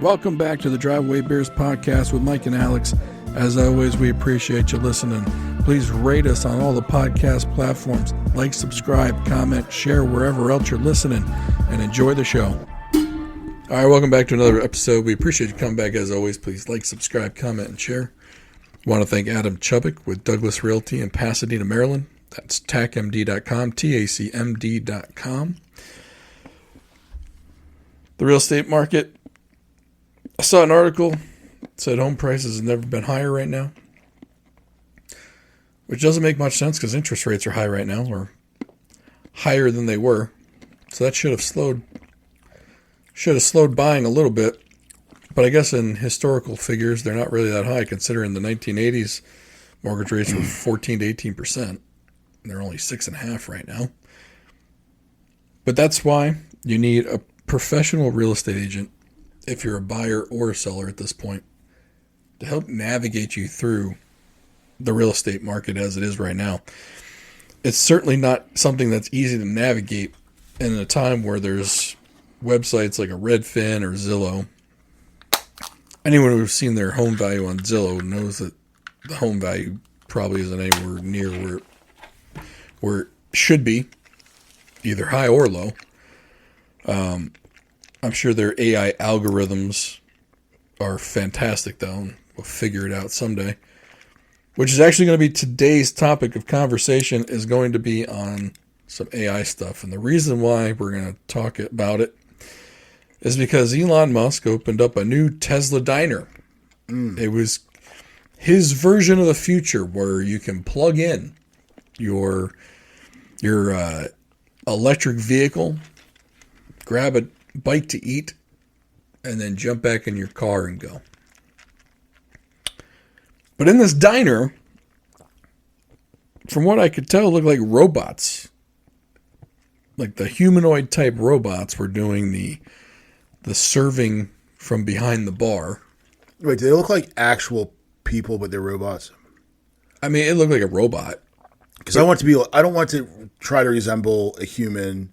Welcome back to the Driveway Beers podcast with Mike and Alex. As always, we appreciate you listening. Please rate us on all the podcast platforms. Like, subscribe, comment, share wherever else you're listening, and enjoy the show. All right, welcome back to another episode. We appreciate you coming back as always. Please like, subscribe, comment, and share. I want to thank Adam Chubbuck with Douglas Realty in Pasadena, Maryland. That's tacmd.com, tacmd.com. The real estate market. I saw an article that said home prices have never been higher right now, which doesn't make much sense because interest rates are high right now, or higher than they were. So that should have slowed buying a little bit. But I guess in historical figures, they're not really that high, considering the 1980s mortgage rates were 14 to 18%. And they're only 6.5% right now. But that's why you need a professional real estate agent, if you're a buyer or a seller at this point, to help navigate you through the real estate market as it is right now. It's certainly not something that's easy to navigate in a time where there's websites like a Redfin or Zillow. Anyone who's seen their home value on Zillow knows that the home value probably isn't anywhere near where it should be, either high or low. I'm sure their AI algorithms are fantastic, though, and we'll figure it out someday. Which is actually going to be today's topic of conversation, is going to be on some AI stuff. And the reason why we're going to talk about it is because Elon Musk opened up a new Tesla diner. It was his version of the future where you can plug in your electric vehicle, grab a bite to eat, and then jump back in your car and go. But in this diner, from what I could tell, it looked like robots. Like the humanoid type robots were doing the serving from behind the bar. Wait, do they look like actual people, but they're robots? I mean, it looked like a robot. Because I don't want to try to resemble a human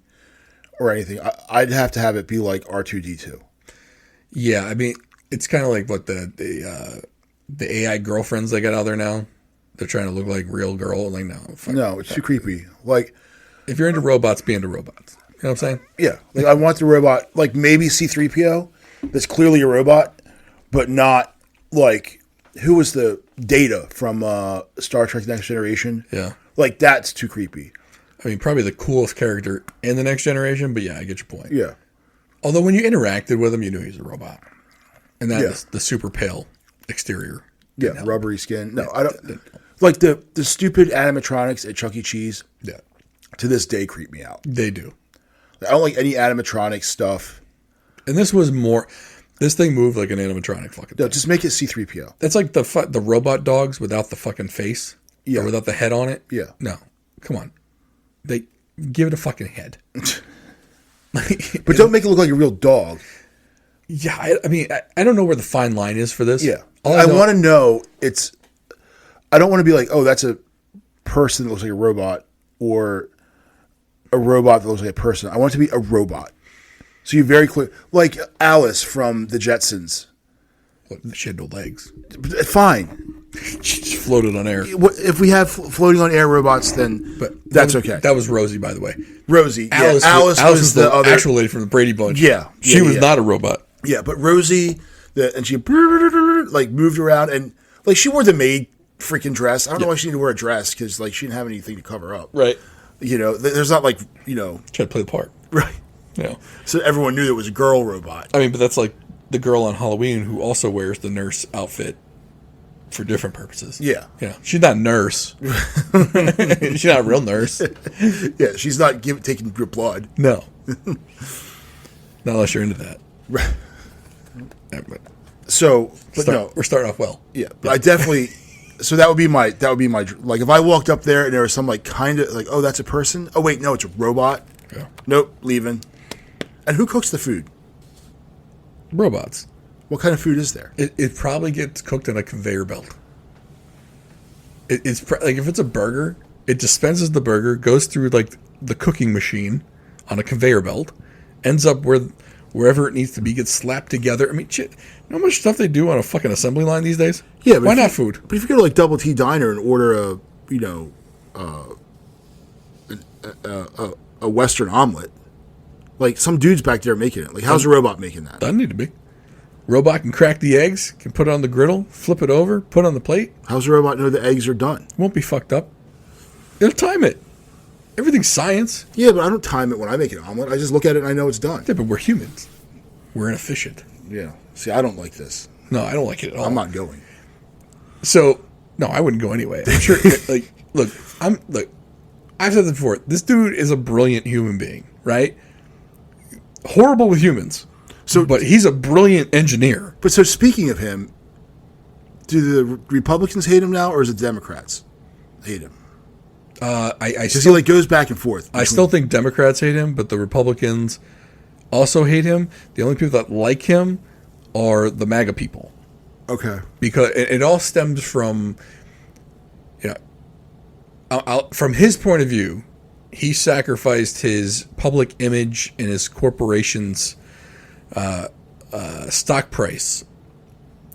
or anything. I'd have to have it be like R2-D2. Yeah, I mean, it's kind of like what the AI girlfriends they got out there now. They're trying to look like real girl. Like, no, it's too creepy. Like, if you're into robots, be into robots. You know what I'm saying? Yeah. Like, I want the robot, like maybe C-3PO, that's clearly a robot, but not like, who was the Data from Star Trek Next Generation? Yeah. Like, that's too creepy. I mean, probably the coolest character in the Next Generation, but yeah, I get your point. Yeah. Although when you interacted with him, you knew he was a robot. And that is the super pale exterior. Yeah, rubbery skin. No, I don't. Like the stupid animatronics at Chuck E. Cheese, to this day creep me out. They do. I don't like any animatronic stuff. And this was more, this thing moved like an animatronic fucking thing. No, just make it C-3PO. It's like the robot dogs without the fucking face. Yeah. Or without the head on it. Yeah. No, come on. They give it a fucking head. But don't make it look like a real dog. Yeah, I mean, I don't know where the fine line is for this. Yeah. I want to know, I don't want to be like, oh, that's a person that looks like a robot, or a robot that looks like a person. I want it to be a robot. So you're very clear. Like Alice from the Jetsons. She had no legs. Fine. She just floated on air. If we have floating on air robots, then that's okay. That was Rosie, by the way. Rosie. Alice was the other actual lady from the Brady Bunch. Yeah. She was not a robot. Yeah, but Rosie, and she like moved around, and like she wore the maid freaking dress. I don't know why she needed to wear a dress, because like she didn't have anything to cover up. Right. You know, there's not like, you know. She had to play the part. Right. Yeah. So everyone knew there was a girl robot. I mean, but that's like the girl on Halloween who also wears the nurse outfit for different purposes. Yeah. Yeah. She's not a nurse. She's not a real nurse. Yeah, she's not taking your blood. No. Not unless you're into that. Right. Yeah, so, but no. We're starting off well. Yeah. But I definitely, so that would be my, like if I walked up there and there was some like kind of like, oh, that's a person. Oh, wait, no, it's a robot. Yeah. Nope, leaving. And who cooks the food? Robots. What kind of food is there? It probably gets cooked on a conveyor belt. It's like if it's a burger, it dispenses the burger, goes through like the cooking machine on a conveyor belt, ends up where wherever it needs to be gets slapped together. I mean, shit, you know how much stuff they do on a fucking assembly line these days? Yeah, but why not food? But if you go to like Double T Diner and order a Western omelet, like some dude's back there making it. Like, how's a robot making that? Doesn't need to be. Robot can crack the eggs, can put it on the griddle, flip it over, put it on the plate. How's a robot know the eggs are done? Won't be fucked up. It'll time it. Everything's science. Yeah, but I don't time it when I make an omelet. I just look at it and I know it's done. Yeah, but we're humans. We're inefficient. Yeah. See, I don't like this. No, I don't like it at all. I'm not going. So, no, I wouldn't go anyway. I'm sure. Look, I've said this before. This dude is a brilliant human being, right? Horrible with humans. But he's a brilliant engineer. But so speaking of him, do the Republicans hate him now, or is it Democrats hate him? I still, he goes back and forth. I still think Democrats hate him, but the Republicans also hate him. The only people that like him are the MAGA people. Okay. Because it all stems from, from his point of view, he sacrificed his public image and his corporation's stock price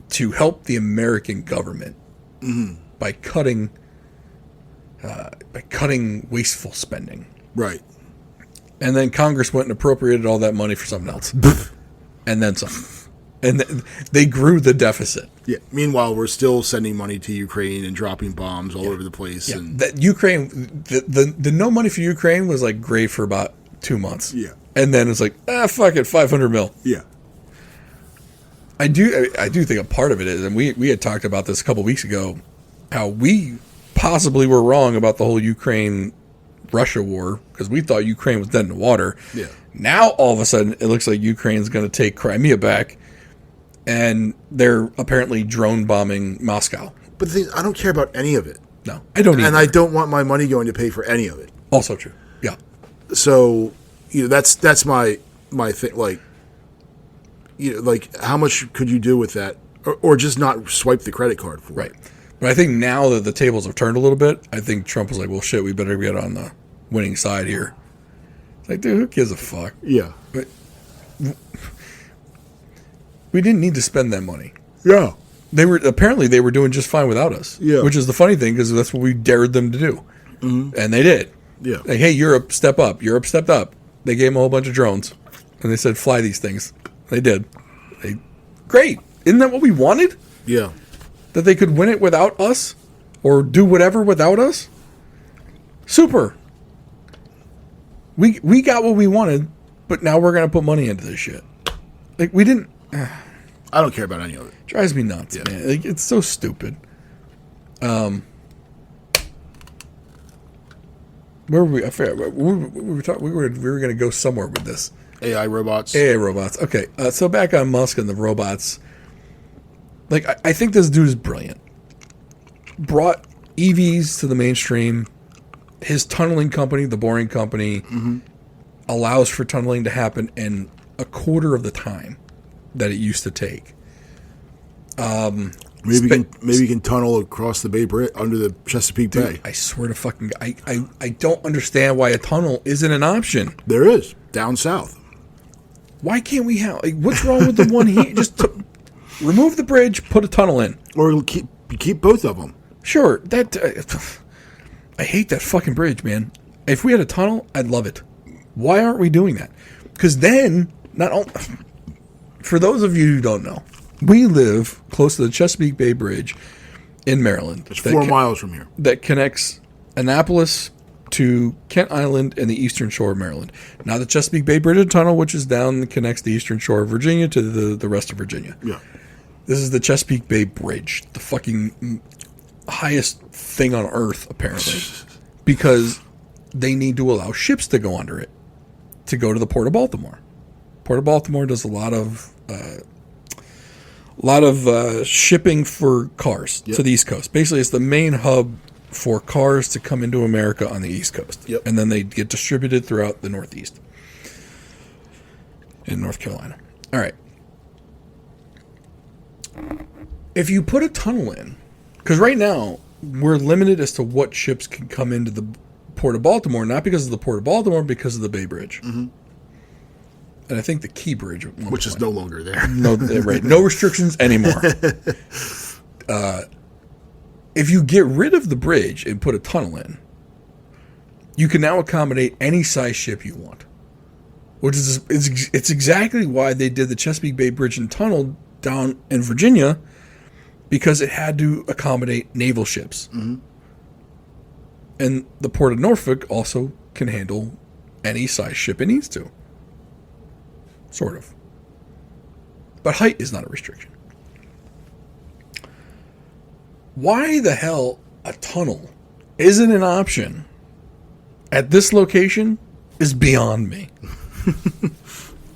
to help the American government by cutting wasteful spending. Right. And then Congress went and appropriated all that money for something else. And then some. And they grew the deficit. Yeah. Meanwhile, we're still sending money to Ukraine and dropping bombs all over the place. Yeah. And That Ukraine, the no money for Ukraine was like great for about 2 months. Yeah. And then it's like, fuck it, 500 mil. Yeah. I do think a part of it is, and we had talked about this a couple weeks ago, how we possibly were wrong about the whole Ukraine-Russia war, because we thought Ukraine was dead in the water. Yeah. Now, all of a sudden, it looks like Ukraine's going to take Crimea back, and they're apparently drone bombing Moscow. But the thing, I don't care about any of it. No, I don't either. And I don't want my money going to pay for any of it. Also true. Yeah. So, that's my thing. Like, like how much could you do with that, or just not swipe the credit card for Right. it? But I think now that the tables have turned a little bit, I think Trump was like, well, shit, we better get on the winning side here. It's like, dude, who gives a fuck? Yeah. But we didn't need to spend that money. Yeah. They were doing just fine without us. Yeah. Which is the funny thing, because that's what we dared them to do. Mm-hmm. And they did. Yeah. Like, hey, Europe, step up. Europe stepped up. They gave them a whole bunch of drones. And they said, fly these things. They did. Great. Isn't that what we wanted? Yeah. That they could win it without us? Or do whatever without us? Super. We got what we wanted, but now we're going to put money into this shit. Like, we didn't... I don't care about any of it. Drives me nuts, man. Like, it's so stupid. Where were we? I forgot. We were going to go somewhere with this. AI robots. AI robots. Okay, so back on Musk and the robots. Like, I think this dude is brilliant. Brought EVs to the mainstream. His tunneling company, the Boring Company, allows for tunneling to happen in a quarter of the time that it used to take. Maybe you can tunnel across the Bay Bridge under the Chesapeake Bay. I swear to fucking God, I don't understand why a tunnel isn't an option. There is down south. Why can't we have? Like, what's wrong with the one here? Just remove the bridge, put a tunnel in, or keep both of them. Sure. That I hate that fucking bridge, man. If we had a tunnel, I'd love it. Why aren't we doing that? Because then, for those of you who don't know, we live close to the Chesapeake Bay Bridge in Maryland. It's 4 miles from here. That connects Annapolis to Kent Island and the eastern shore of Maryland. Now the Chesapeake Bay Bridge and Tunnel, which is down and connects the eastern shore of Virginia to the rest of Virginia. Yeah. This is the Chesapeake Bay Bridge, the fucking highest thing on earth, apparently, because they need to allow ships to go under it to go to the Port of Baltimore. Port of Baltimore does a lot of shipping for cars to the East Coast. Basically, it's the main hub for cars to come into America on the East Coast. Yep. And then they get distributed throughout the Northeast in North Carolina. All right. If you put a tunnel in, because right now we're limited as to what ships can come into the Port of Baltimore, not because of the Port of Baltimore, because of the Bay Bridge. Mm-hmm. and I think the Key Bridge at one Which is point. no longer there. No, right? No restrictions anymore. If you get rid of the bridge and put a tunnel in, you can now accommodate any size ship you want. Which is it's exactly why they did the Chesapeake Bay Bridge and Tunnel down in Virginia, because it had to accommodate naval ships. Mm-hmm. And the Port of Norfolk also can handle any size ship it needs to. Sort of. But height is not a restriction. Why the hell a tunnel isn't an option at this location is beyond me.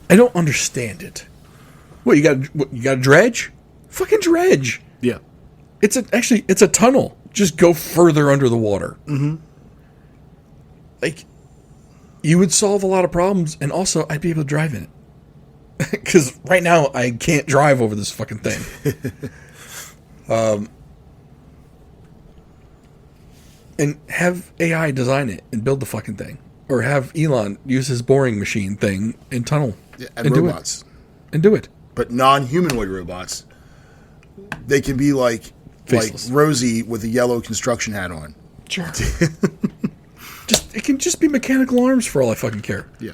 I don't understand it. What, you got a dredge? Fucking dredge. Yeah. It's a tunnel. Just go further under the water. Mm-hmm. Like, you would solve a lot of problems, and also I'd be able to drive in it. Because right now I can't drive over this fucking thing. And have AI design it and build the fucking thing, or have Elon use his boring machine thing and tunnel And robots. Do it. But non-humanoid robots, they can be like Faceless. Rosie with a yellow construction hat on. Sure. It can just be mechanical arms for all I fucking care. Yeah.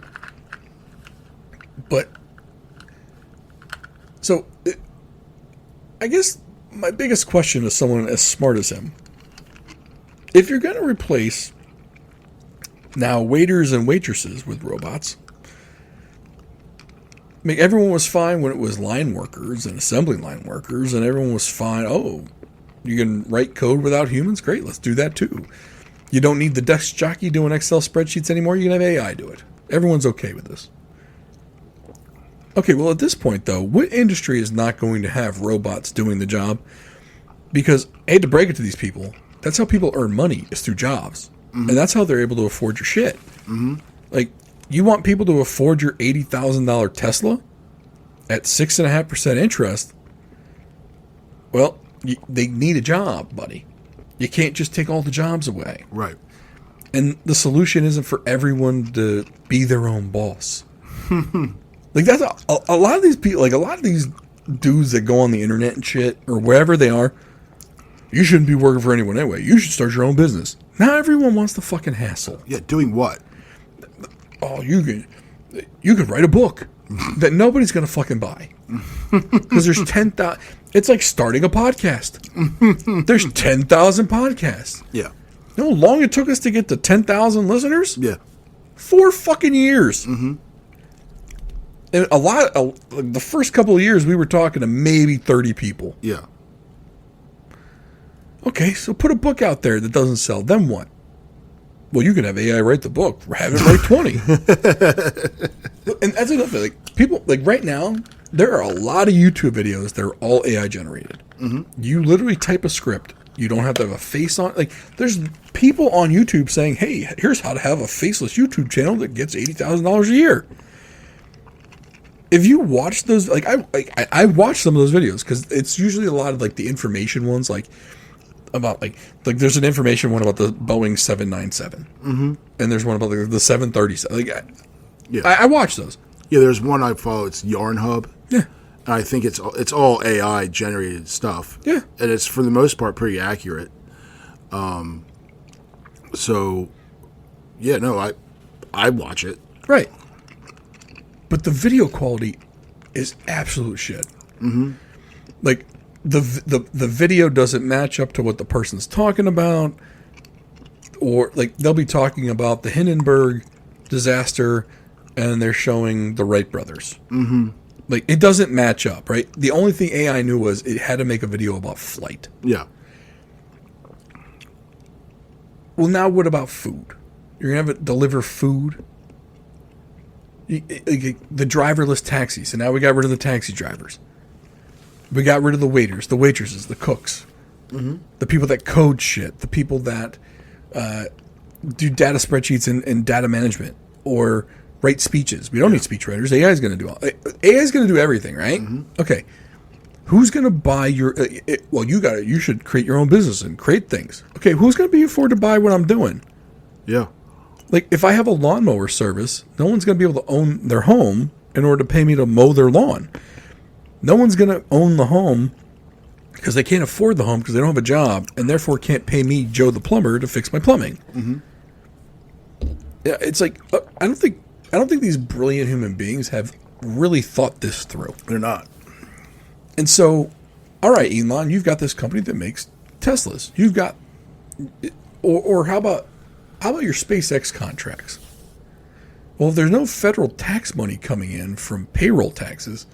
But so I guess my biggest question is someone as smart as him. If you're going to replace now waiters and waitresses with robots, I mean, everyone was fine when it was line workers and assembly line workers, and everyone was fine. Oh, you can write code without humans? Great, let's do that too. You don't need the desk jockey doing Excel spreadsheets anymore. You can have AI do it. Everyone's okay with this. Okay, well, at this point, though, what industry is not going to have robots doing the job? Because I hate to break it to these people, that's how people earn money, is through jobs. Mm-hmm. And that's how they're able to afford your shit. Mm-hmm. Like, you want people to afford your $80,000 Tesla at 6.5% interest? Well, they need a job, buddy. You can't just take all the jobs away. Right. And the solution isn't for everyone to be their own boss. Like, that's a lot of these people, like a lot of these dudes that go on the internet and shit, or wherever they are, you shouldn't be working for anyone anyway. You should start your own business. Now everyone wants the fucking hassle. Yeah, doing what? Oh, you could write a book that nobody's going to fucking buy. Because there's 10,000. It's like starting a podcast. There's 10,000 podcasts. Yeah. You know how long it took us to get to 10,000 listeners? Yeah. 4 fucking years. Mm-hmm. And the first couple of years, we were talking to maybe 30 people. Yeah. Okay, so put a book out there that doesn't sell. Then what? Well, you can have AI write the book. Have it write 20. And that's another thing. Like, people, like right now, there are a lot of YouTube videos that are all AI generated. Mm-hmm. You literally type a script. You don't have to have a face on. Like, there's people on YouTube saying, "Hey, here's how to have a faceless YouTube channel that gets $80,000 a year." If you watch those, I watch some of those videos because it's usually a lot of like the information ones, like about like there's an information one about the Boeing 797, mm-hmm. and there's one about the 737. Like, yeah, I watch those. Yeah, there's one I follow. It's Yarn Hub. Yeah, and I think it's all AI generated stuff. Yeah, and it's for the most part pretty accurate. So, yeah, no, I watch it. Right. But the video quality is absolute shit. Mm-hmm. Like, the video doesn't match up to what the person's talking about. Or, like, they'll be talking about the Hindenburg disaster, and they're showing the Wright brothers. Mm-hmm. Like, it doesn't match up, right? The only thing AI knew was it had to make a video about flight. Yeah. Well, now what about food? You're going to have it deliver food? The driverless taxis. So now we got rid of the taxi drivers. We got rid of the waiters, the waitresses, the cooks, mm-hmm. the people that code shit, the people that do data spreadsheets and data management or write speeches. We don't need speech writers. AI is going to do all. AI is going to do everything, right? Mm-hmm. Okay. Who's going to buy your? Well, you got it. You should create your own business and create things. Okay. Who's going to be afford to buy what I'm doing? Yeah. Like, if I have a lawnmower service, no one's going to be able to own their home in order to pay me to mow their lawn. No one's going to own the home because they can't afford the home because they don't have a job and therefore can't pay me, Joe the plumber, to fix my plumbing. Mm-hmm. Yeah, it's like I don't think these brilliant human beings have really thought this through. They're not. And so, all right, Elon, you've got this company that makes Teslas. You've got, or how about your SpaceX contracts? Well, if there's no federal tax money coming in from payroll taxes,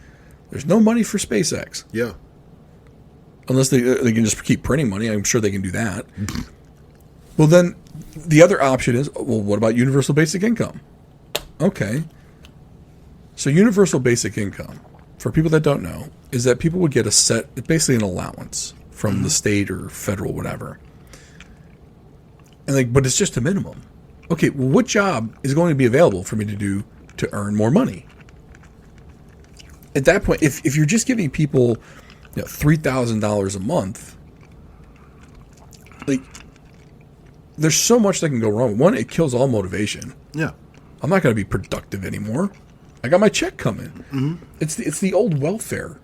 there's no money for SpaceX. Yeah. Unless they can just keep printing money. I'm sure they can do that. Well, then the other option is, well, what about universal basic income? Okay. So universal basic income, for people that don't know, is that people would get basically an allowance from the state or federal, whatever. And but it's just a minimum. Okay, well, what job is going to be available for me to do to earn more money? At that point, if you're just giving people $3,000 a month, there's so much that can go wrong. One, it kills all motivation. Yeah. I'm not going to be productive anymore. I got my check coming. Mm-hmm. It's the old welfare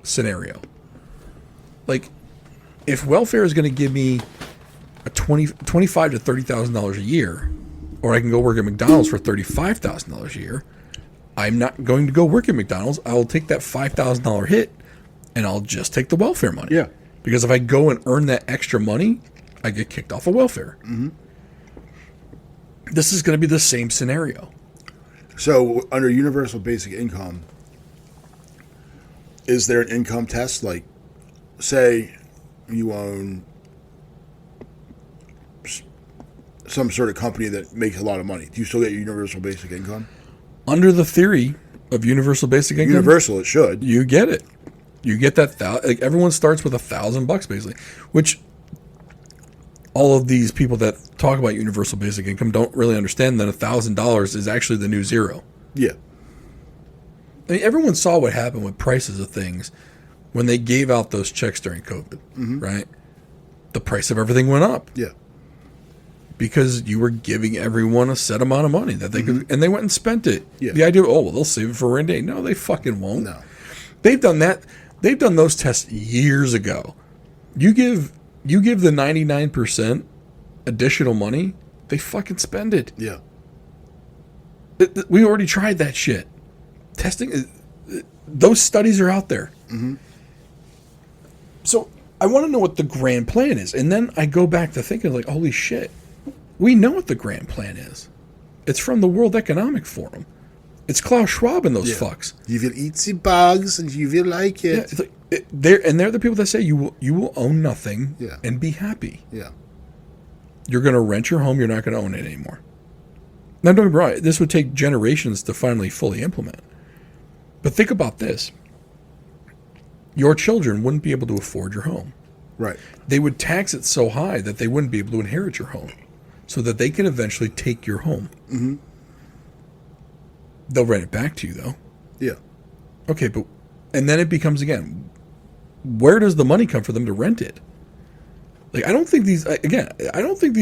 scenario. If welfare is going to give me a $25,000 to $30,000 a year, or I can go work at McDonald's for $35,000 a year, I'm not going to go work at McDonald's. I'll take that $5,000 hit, and I'll just take the welfare money. Yeah. Because if I go and earn that extra money, I get kicked off of welfare. Mm-hmm. This is going to be the same scenario. So under universal basic income, is there an income test? Like, say you own some sort of company that makes a lot of money. Do you still get universal basic income? Under the theory of universal basic income, universal, it should. You get it. You get that. Everyone starts with $1,000 basically, which all of these people that talk about universal basic income don't really understand that $1,000 is actually the new zero. Yeah. I mean, everyone saw what happened with prices of things when they gave out those checks during COVID, right? The price of everything went up. Yeah. Because you were giving everyone a set amount of money that they could, and they went and spent it. Yeah. The idea, they'll save it for a rainy day. No, they fucking won't. No. They've done that. They've done those tests years ago. You give the 99% additional money, they fucking spend it. Yeah. We already tried that shit. Testing, those studies are out there. Mm-hmm. So I want to know what the grand plan is. And then I go back to thinking holy shit, we know what the grand plan is. It's from the World Economic Forum. It's Klaus Schwab and those fucks. You will eat the bugs and you will like it. Yeah, they're the people that say you will own nothing and be happy. Yeah. You're going to rent your home. You're not going to own it anymore. Now, don't get me wrong. This would take generations to finally fully implement. But think about this. Your children wouldn't be able to afford your home. Right. They would tax it so high that they wouldn't be able to inherit your home so that they can eventually take your home. Mm-hmm. They'll rent it back to you, though. Yeah. Okay, and then it becomes, again, where does the money come for them to rent it? I don't think these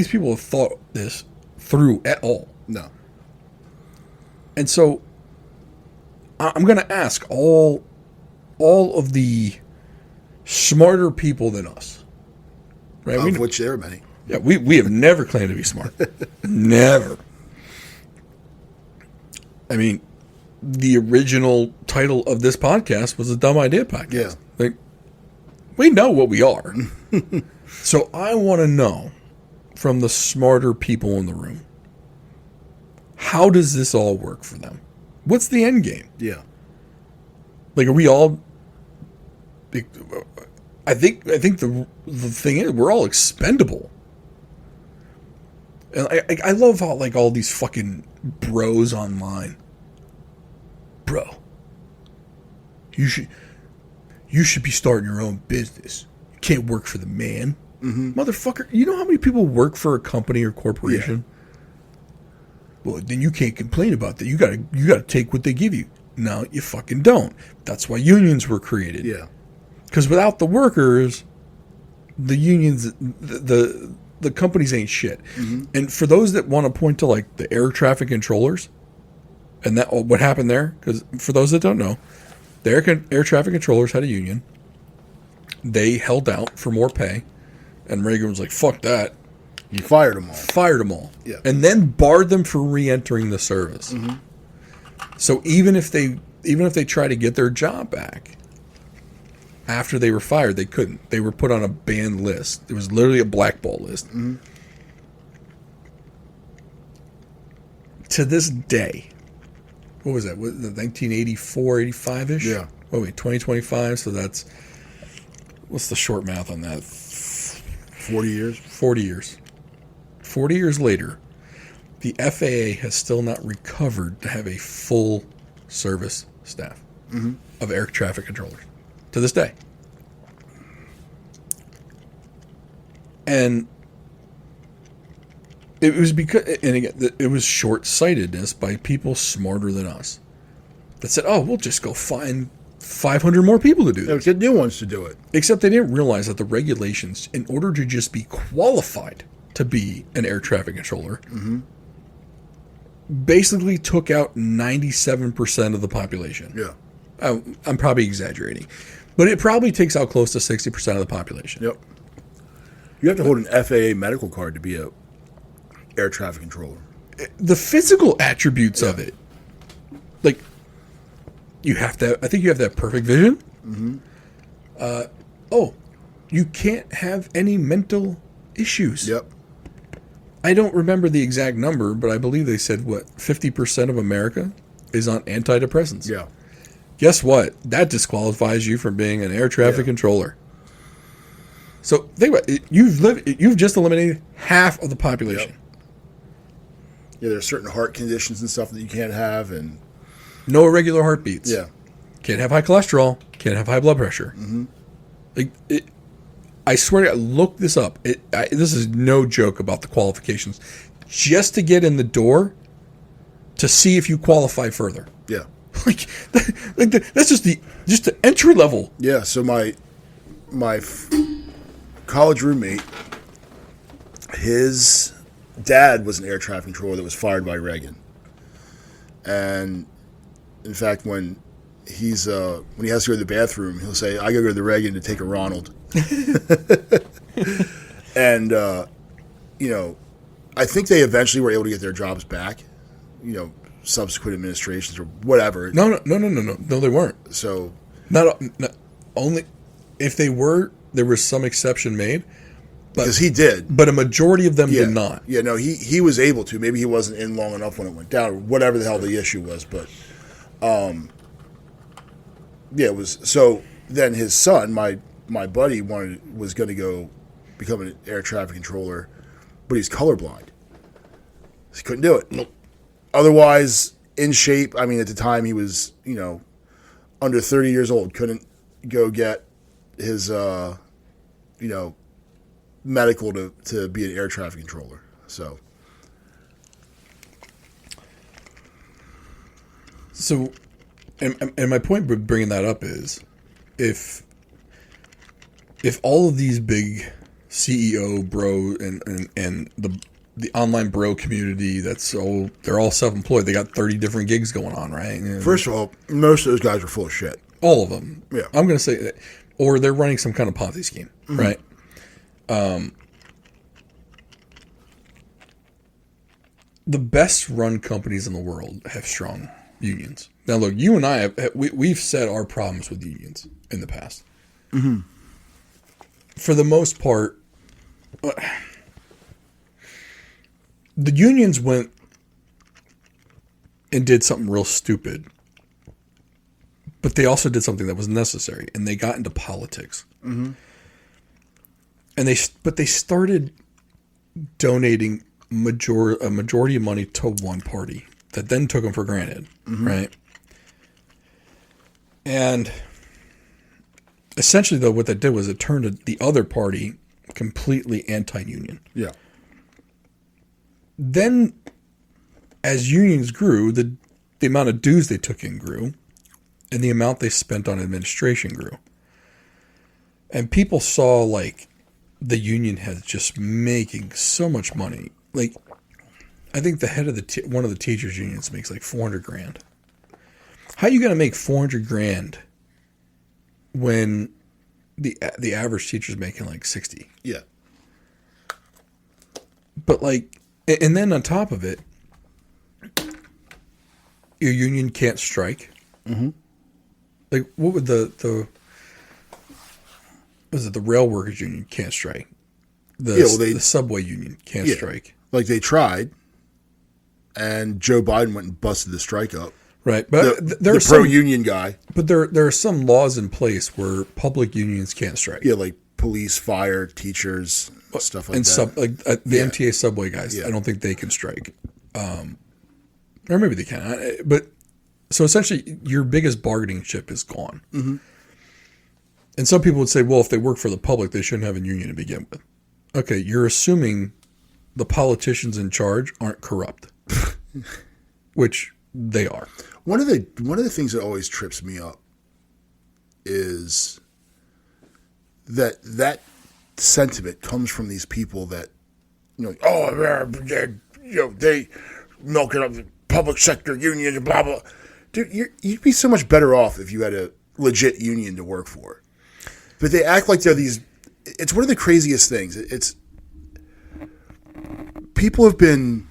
people have thought this through at all. No. And so I'm going to ask all of the smarter people than us. Right? Of which there are many. Yeah, we have never claimed to be smart. Never. I mean, the original title of this podcast was a Dumb Idea Podcast. Yeah. We know what we are. So I want to know from the smarter people in the room, how does this all work for them? What's the end game? Yeah. Are we all... I think the thing is, we're all expendable. And I love how all these fucking bros online. Bro, you should be starting your own business. You can't work for the man. Mm-hmm. Motherfucker, you know how many people work for a company or corporation? Yeah. Well, then you can't complain about that. You gotta take what they give you. No, you fucking don't. That's why unions were created. Yeah. Because without the workers, the unions, the companies ain't shit. Mm-hmm. And for those that want to point to the air traffic controllers And that what happened there, because for those that don't know, the air traffic controllers had a union. They held out for more pay, and Reagan was like, fuck that. You fired them all. Fired them all. Yeah. And then barred them for re-entering the service. Mm-hmm. So even if they try to get their job back after they were fired, they couldn't. They were put on a banned list. It was literally a blackball list. Mm-hmm. To this day, what was that? 1984, 85-ish? Yeah. Oh, wait, 2025, so that's... What's the short math on that? 40 years? 40 years. 40 years later, the FAA has still not recovered to have a full service staff of air traffic controllers to this day. And it was because, and again, it was short-sightedness by people smarter than us that said, oh, we'll just go find 500 more people to do this. Get new ones to do it. Except they didn't realize that the regulations, in order to just be qualified to be an air traffic controller, basically took out 97% of the population. Yeah. I'm probably exaggerating, but it probably takes out close to 60% of the population. Yep. You have to hold an FAA medical card to be a air traffic controller. The physical attributes of it, like, you have to, I think you have to have perfect vision. You can't have any mental issues. Yep. I don't remember the exact number, but I believe they said, 50% of America is on antidepressants. Yeah. Guess what? That disqualifies you from being an air traffic controller. So think about it. You've just eliminated half of the population. Yep. Yeah, there are certain heart conditions and stuff that you can't have, and No irregular heartbeats. yeah. Can't have high cholesterol. Can't have high blood pressure. I swear to God, look this up. This is no joke about the qualifications. Just to get in the door to see if you qualify further. Yeah. That's just the entry level. Yeah, so my college roommate, his dad was an air traffic controller that was fired by Reagan. And in fact, when he has to go to the bathroom, he'll say, "I gotta go to the Reagan to take a Ronald." And I think they eventually were able to get their jobs back. Subsequent administrations or whatever. No, they weren't. So Not only if they were, there was some exception made, because he did, but a majority of them yeah, did not. Yeah, no, he was able to. Maybe he wasn't in long enough when it went down, or whatever the hell the issue was. But, it was. So then his son, my buddy, was going to go become an air traffic controller, but he's colorblind. He couldn't do it. Nope. Otherwise, in shape. I mean, at the time he was, under 30 years old. Couldn't go get his, medical to be an air traffic controller. So and my point with bringing that up is, if all of these big CEO bro and the online bro community, they're all self-employed. They got 30 different gigs going on, right? First of all, most of those guys are full of shit. All of them. Yeah. I'm going to say that. Or they're running some kind of Ponzi scheme, right? The best run companies in the world have strong unions. Now, look, you and I we've said our problems with unions in the past. For the most part, the unions went and did something real stupid, but they also did something that was necessary, and they got into politics. And they started donating a majority of money to one party that then took them for granted, right? And essentially, though, what that did was it turned the other party completely anti-union. Yeah. Then, as unions grew, the amount of dues they took in grew, and the amount they spent on administration grew. And people saw, like, the union has just making so much money. Like, I think the head of one of the teachers unions makes like $400,000. How are you going to make $400,000 when the average teacher's making like 60? Yeah. But like, and then on top of it, your union can't strike. Mm-hmm. Like, what would the rail workers union can't strike? The subway union can't strike. Like they tried, and Joe Biden went and busted the strike up. Right, but the pro-union guy. But there are some laws in place where public unions can't strike. Yeah, like police, fire, teachers, stuff like that. The MTA subway guys, I don't think they can strike. Or maybe they can. But so essentially, your biggest bargaining chip is gone. Mm-hmm. And some people would say, well, if they work for the public, they shouldn't have a union to begin with. Okay, you're assuming the politicians in charge aren't corrupt, which they are. One of the things that always trips me up is that sentiment comes from these people that, they milking up the public sector union and blah blah. Dude, you'd be so much better off if you had a legit union to work for. But they act like they're these. It's one of the craziest things. It's people have been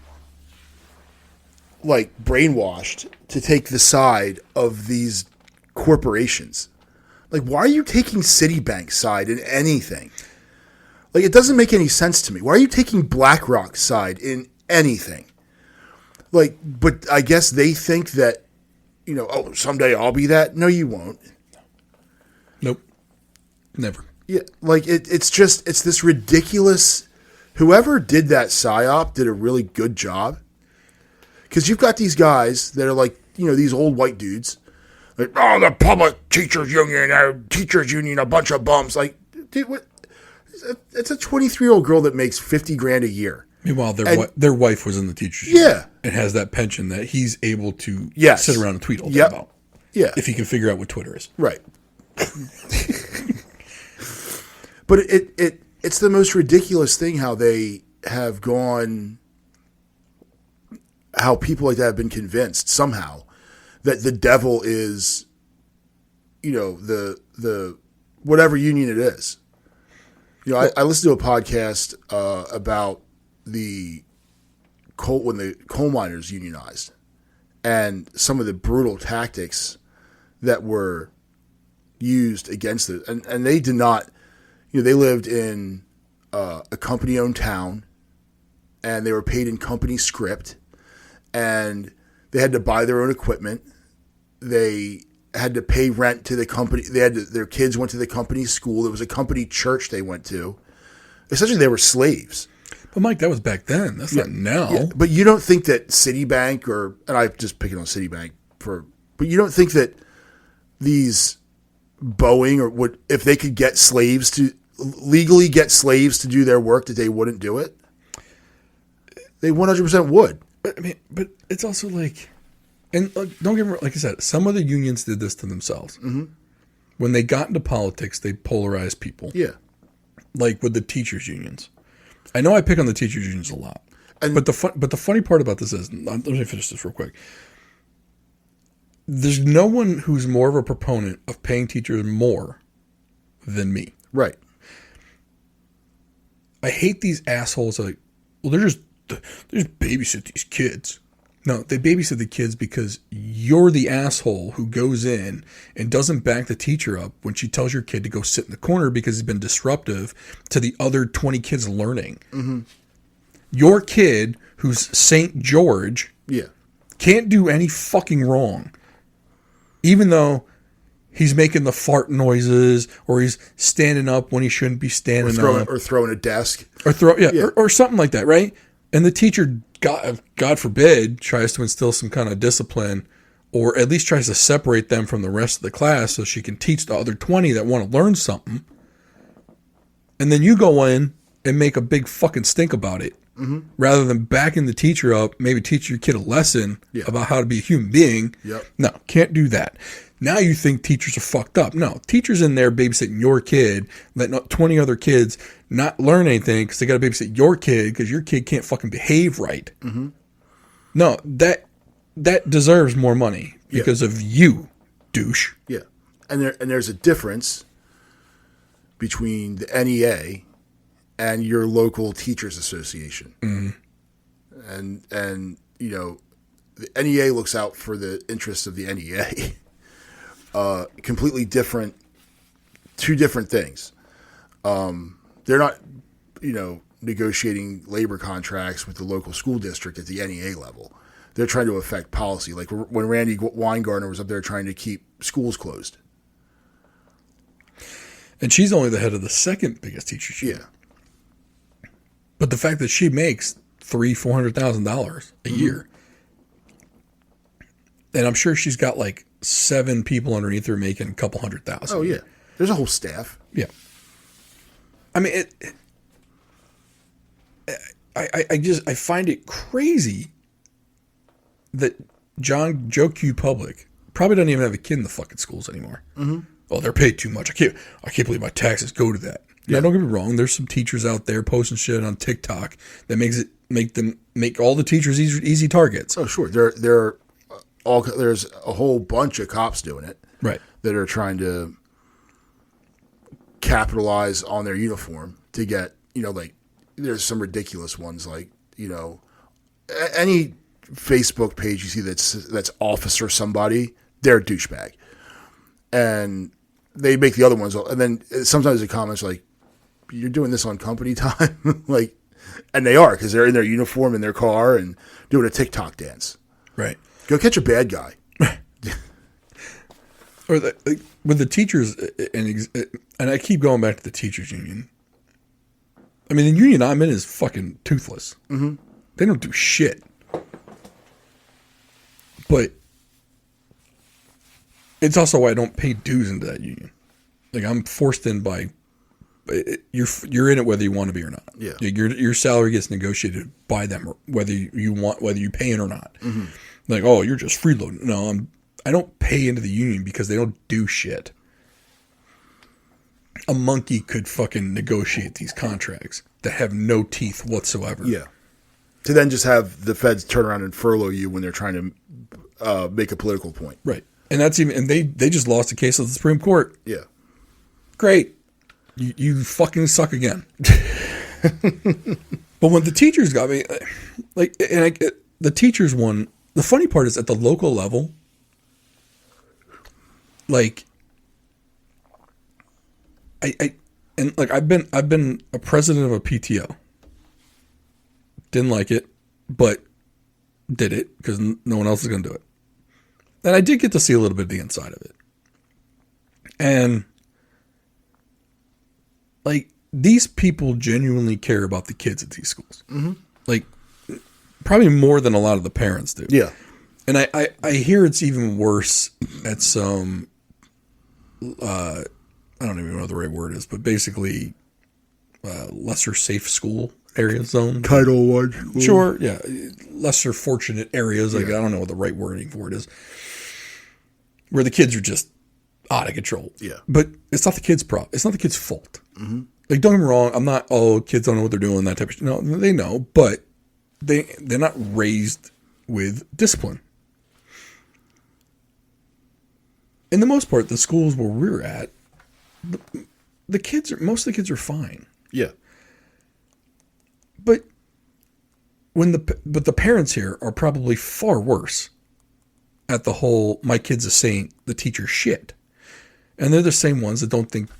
like brainwashed to take the side of these corporations. Like, why are you taking Citibank's side in anything? Like, it doesn't make any sense to me. Why are you taking BlackRock's side in anything? Like, but I guess they think that, someday I'll be that. No, you won't. Nope. Never. Yeah, like it's this ridiculous. Whoever did that psyop did a really good job. Because you've got these guys that are like, these old white dudes. Like, the public teachers union, a bunch of bums. Like, dude, what? It's a 23-year-old girl that makes $50,000 a year. Meanwhile, their wife was in the teachers union. Yeah. And has that pension that he's able to sit around and tweet all day about. Yeah. If he can figure out what Twitter is. Right. But it's the most ridiculous thing how they have gone, how people like that have been convinced somehow that the devil is, the whatever union it is. I listened to a podcast about when the coal miners unionized and some of the brutal tactics that were used against it. And they did not, they lived in a company-owned town and they were paid in company script and they had to buy their own equipment. They had to pay rent to the company. Their kids went to the company school. There was a company church they went to. Essentially, they were slaves. But Mike, that was back then. That's not now. Yeah. But you don't think that Citibank and I'm just picking on Citibank but you don't think that these Boeing if they could get legally get slaves to do their work, that they wouldn't do it? They 100% would. But it's also like, and don't get me wrong, like I said, some of the unions did this to themselves. Mm-hmm. When they got into politics, they polarized people. Yeah. Like with the teachers unions. I know I pick on the teachers unions a lot. But the funny part about this is, let me finish this real quick. There's no one who's more of a proponent of paying teachers more than me. Right. I hate these assholes like, well, they just babysit these kids. No, they babysit the kids because you're the asshole who goes in and doesn't back the teacher up when she tells your kid to go sit in the corner because he's been disruptive to the other 20 kids learning. Mm-hmm. Your kid, who's St. George, can't do any fucking wrong. Even though he's making the fart noises or he's standing up when he shouldn't be standing up. Or throwing a desk. Or something like that, right? And the teacher, God forbid, tries to instill some kind of discipline or at least tries to separate them from the rest of the class so she can teach the other 20 that want to learn something. And then you go in and make a big fucking stink about it. Mm-hmm. Rather than backing the teacher up, maybe teach your kid a lesson about how to be a human being. Yep. No, can't do that. Now you think teachers are fucked up. No, teachers in there babysitting your kid, letting 20 other kids not learn anything because they got to babysit your kid because your kid can't fucking behave right. Mm-hmm. No, that deserves more money because of you, douche. Yeah, and there's a difference between the NEA and your local teachers association. And you know, the NEA looks out for the interests of the NEA. Completely different, two different things. They're not, negotiating labor contracts with the local school district at the NEA level. They're trying to affect policy. Like when Randy Weingartner was up there trying to keep schools closed. And she's only the head of the second biggest teachers union. Yeah. But the fact that she makes $400,000 a year, and I'm sure she's got like 7 people underneath her making a couple $100,000. Oh yeah, there's a whole staff. Yeah. I mean, I find it crazy that Joe Q. Public probably doesn't even have a kid in the fucking schools anymore. Mm-hmm. Oh, they're paid too much. I can't believe my taxes go to that. Yeah. Now, don't get me wrong. There's some teachers out there posting shit on TikTok that make all the teachers easy targets. Oh, sure. There's a whole bunch of cops doing it, right? That are trying to capitalize on their uniform to get, like there's some ridiculous ones, like any Facebook page you see that's officer somebody, they're a douchebag, and they make the other ones, and then sometimes the comments like, "You're doing this on company time," like, and they are, because they're in their uniform in their car and doing a TikTok dance. Right. Go catch a bad guy. Or with the teachers, and I keep going back to the teachers union. I mean, the union I'm in is fucking toothless. Mm-hmm. They don't do shit. But it's also why I don't pay dues into that union. Like, I'm forced in by you're in it whether you want to be or not. Yeah. Your salary gets negotiated by them, whether you pay it or not. Mm-hmm. Like, oh, you're just freeloading. No, I don't pay into the union because they don't do shit. A monkey could fucking negotiate these contracts that have no teeth whatsoever. Yeah. To then just have the feds turn around and furlough you when they're trying to make a political point. Right. And they just lost a case of the Supreme Court. Yeah. Great. You fucking suck again. But when the teachers got me, the teachers one, the funny part is at the local level, like, I've been a president of a PTO. Didn't like it, but did it because no one else is going to do it. And I did get to see a little bit of the inside of it. And like, these people genuinely care about the kids at these schools. Mm-hmm. Like, probably more than a lot of the parents do. Yeah. And I hear it's even worse at some, I don't even know what the right word is, but basically lesser safe school area zone. Title I school. Sure, yeah. Lesser fortunate areas. Like, I don't know what the right wording for it is. Where the kids are just out of control. Yeah. But it's not the kids' problem. It's not the kids' fault. Mm-hmm. Like, don't get me wrong. I'm not, kids don't know what they're doing, that type of shit. No, they know, but they're not raised with discipline. In the most part, the schools where we're at, most of the kids are fine. Yeah. But the parents here are probably far worse at the whole, my kid's a saint, the teacher's shit. And they're the same ones that don't think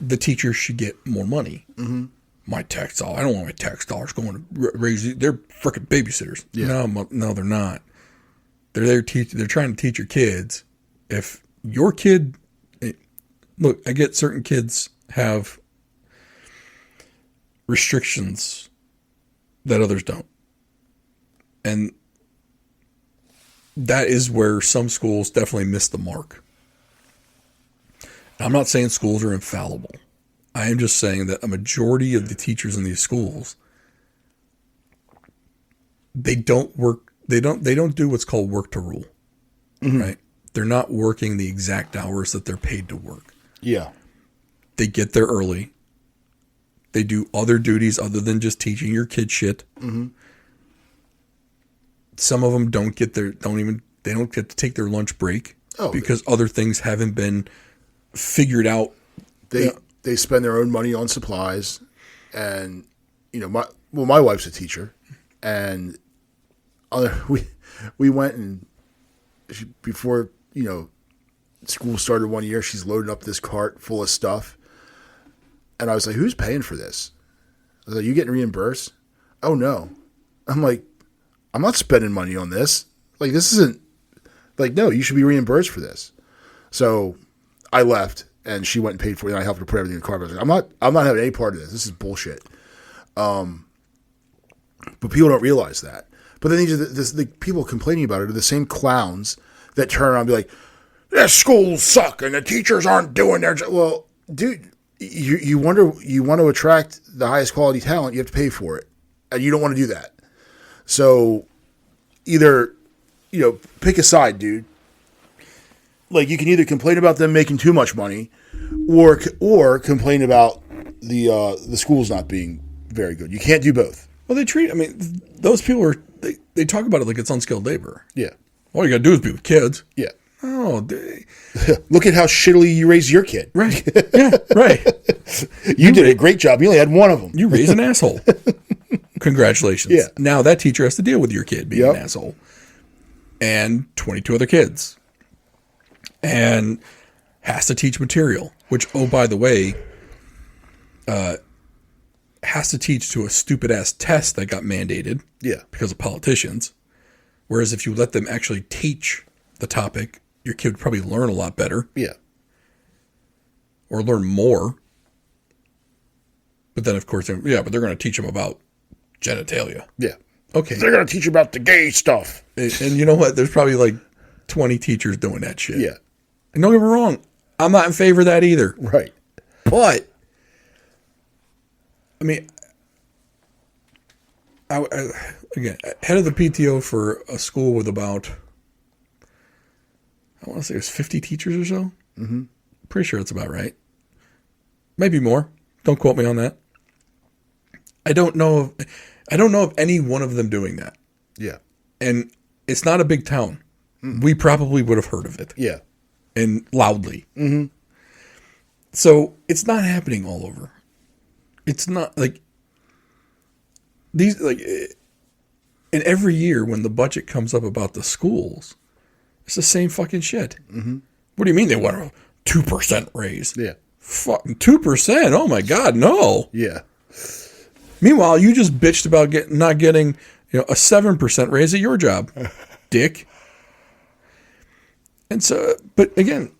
the teachers should get more money. Mm-hmm. My tax dollar, I don't want my tax dollars going to raise, they're freaking babysitters. Yeah. No, they're not. They're there they're trying to teach your kids. If your kid, look, I get certain kids have restrictions that others don't. And that is where some schools definitely miss the mark. I'm not saying schools are infallible. I am just saying that a majority of the teachers in these schools, they don't do what's called work to rule. Mm-hmm. Right? They're not working the exact hours that they're paid to work. Yeah. They get there early. They do other duties other than just teaching your kid shit. Mm-hmm. Some of them don't get they don't get to take their lunch break because other things haven't been figured out. They spend their own money on supplies, and my wife's a teacher, and we went and before school started one year, she's loading up this cart full of stuff, and I was like, "Who's paying for this?" I was like, "You getting reimbursed?" "Oh no." I'm like, "I'm not spending money on this. Like, this isn't like, no, you should be reimbursed for this." So I left, and she went and paid for it, and I helped her put everything in the car. But I was like, I'm not having any part of this. This is bullshit. But people don't realize that. But then the people complaining about it are the same clowns that turn around and be like, "The schools suck, and the teachers aren't doing their job." Well, dude, you want to attract the highest quality talent, you have to pay for it, and you don't want to do that. So either pick a side, dude. Like, you can either complain about them making too much money, or complain about the schools not being very good. You can't do both. Well, those people they talk about it like it's unskilled labor. Yeah. All you got to do is be with kids. Yeah. Oh, look at how shittily you raised your kid. Right. Yeah, right. You did a great job. You only had one of them. You raised an asshole. Congratulations. Yeah. Now that teacher has to deal with your kid being an asshole. And 22 other kids. And has to teach material, which, oh, by the way, has to teach to a stupid-ass test that got mandated because of politicians. Whereas if you let them actually teach the topic, your kid would probably learn a lot better. Yeah. Or learn more. But then, of course, but they're going to teach them about genitalia. Yeah. Okay. They're going to teach you about the gay stuff. And you know what? There's probably like 20 teachers doing that shit. Yeah. And don't get me wrong, I'm not in favor of that either. Right. But, again, head of the PTO for a school with about, I want to say it was 50 teachers or so. Mm-hmm. Pretty sure it's about right. Maybe more. Don't quote me on that. I don't know of any one of them doing that. Yeah. And it's not a big town. Mm. We probably would have heard of it. Yeah. And loudly. Mm-hmm. So it's not happening all over. It's not like these, like, and every year when the budget comes up about the schools, it's the same fucking shit. Mm-hmm. What do you mean they want a 2% raise? Yeah. Fucking 2%? Oh my God, no. Yeah. Meanwhile, you just bitched about not getting a 7% raise at your job, dick. And so, but again,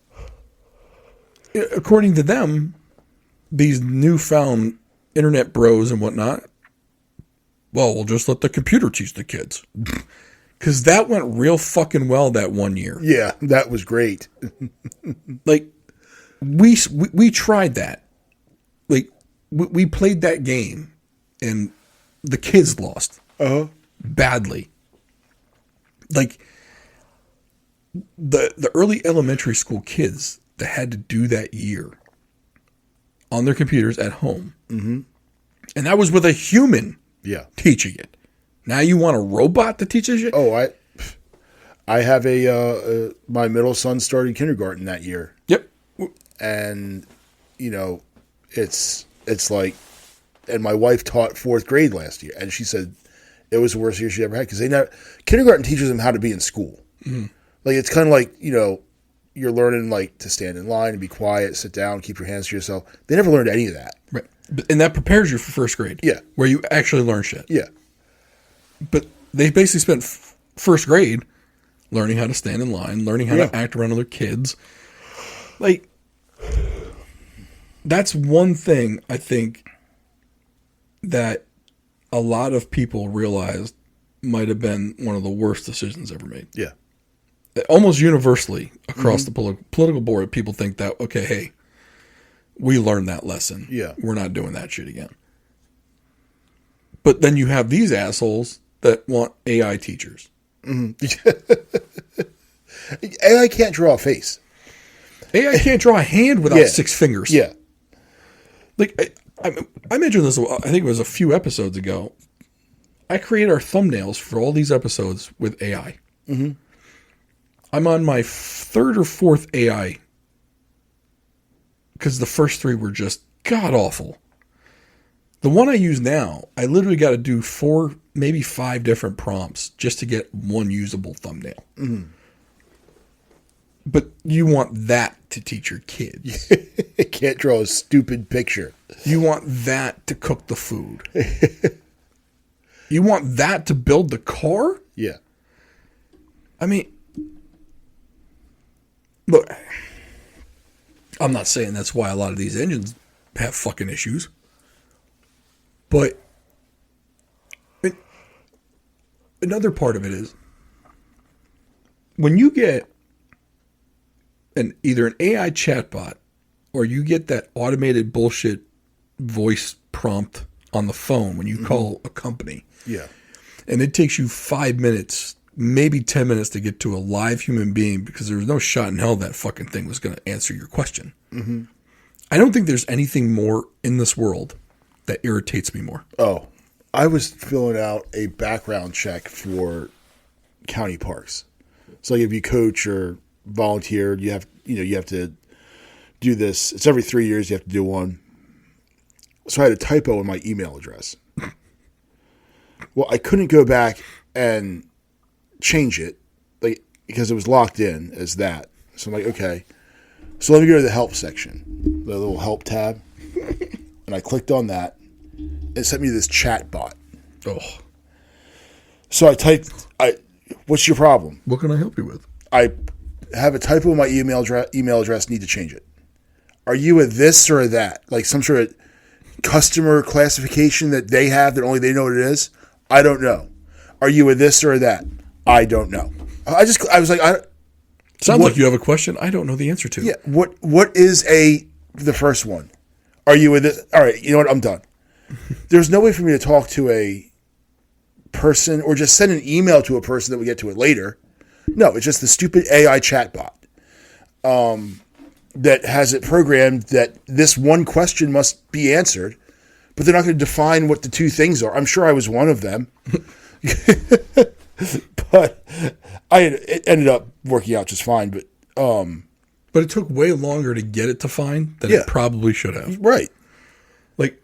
according to them, these newfound internet bros and whatnot, well, we'll just let the computer teach the kids. Because that went real fucking well that one year. Yeah, that was great. Like, we tried that. Like, we played that game, and the kids lost. Badly. Like, the early elementary school kids that had to do that year on their computers at home. Mm-hmm. And that was with a human teaching it. Now you want a robot to teach this shit? Oh, I have my middle son started kindergarten that year. Yep. And, it's like, and my wife taught fourth grade last year, and she said it was the worst year she ever had because kindergarten teaches them how to be in school. Mm-hmm. Like, it's kind of like, you're learning, like, to stand in line and be quiet, sit down, keep your hands to yourself. They never learned any of that. Right. And that prepares you for first grade. Yeah. Where you actually learn shit. Yeah. But they basically spent first grade learning how to stand in line, learning how to act around other kids. Like, that's one thing I think that a lot of people realized might have been one of the worst decisions ever made. Yeah. Almost universally across the political board, people think that, okay, hey, we learned that lesson. Yeah. We're not doing that shit again. But then you have these assholes that want AI teachers. Mm-hmm. AI can't draw a face. AI can't draw a hand without 6 fingers. Yeah. Like, I mentioned this, I think it was a few episodes ago. I create our thumbnails for all these episodes with AI. Mm-hmm. I'm on my third or fourth AI because the first three were just god awful. The one I use now, I literally got to do 4, maybe 5 different prompts just to get one usable thumbnail. Mm-hmm. But you want that to teach your kids. You can't draw a stupid picture. You want that to cook the food. You want that to build the car? Yeah. I mean, look, I'm not saying that's why a lot of these engines have fucking issues. But another part of it is when you get either an AI chatbot or you get that automated bullshit voice prompt on the phone when you call a company. Yeah. And it takes you 5 minutes, maybe 10 minutes to get to a live human being because there was no shot in hell that fucking thing was going to answer your question. Mm-hmm. I don't think there's anything more in this world that irritates me more. Oh, I was filling out a background check for county parks. So like if you coach or volunteer, you have to do this. It's every 3 years you have to do one. So I had a typo in my email address. Well, I couldn't go back and change it, like, because it was locked in as that. So I'm like, okay. So let me go to the help section, the little help tab. And I clicked on that. It sent me this chat bot. Oh. So I typed, what's your problem? What can I help you with? I have a typo in my email address, need to change it. Are you a this or a that? Like some sort of customer classification that they have that only they know what it is? I don't know. Are you a this or a that? I don't know. I was like, sounds like you have a question I don't know the answer to. Yeah. What is the first one? Are you a this? All right. You know what? I'm done. There's no way for me to talk to a person or just send an email to a person that we get to it later. No, it's just the stupid AI chatbot that has it programmed that this one question must be answered, but they're not going to define what the two things are. I'm sure I was one of them, but it ended up working out just fine. But it took way longer to get it to find than it probably should have. Right. Like,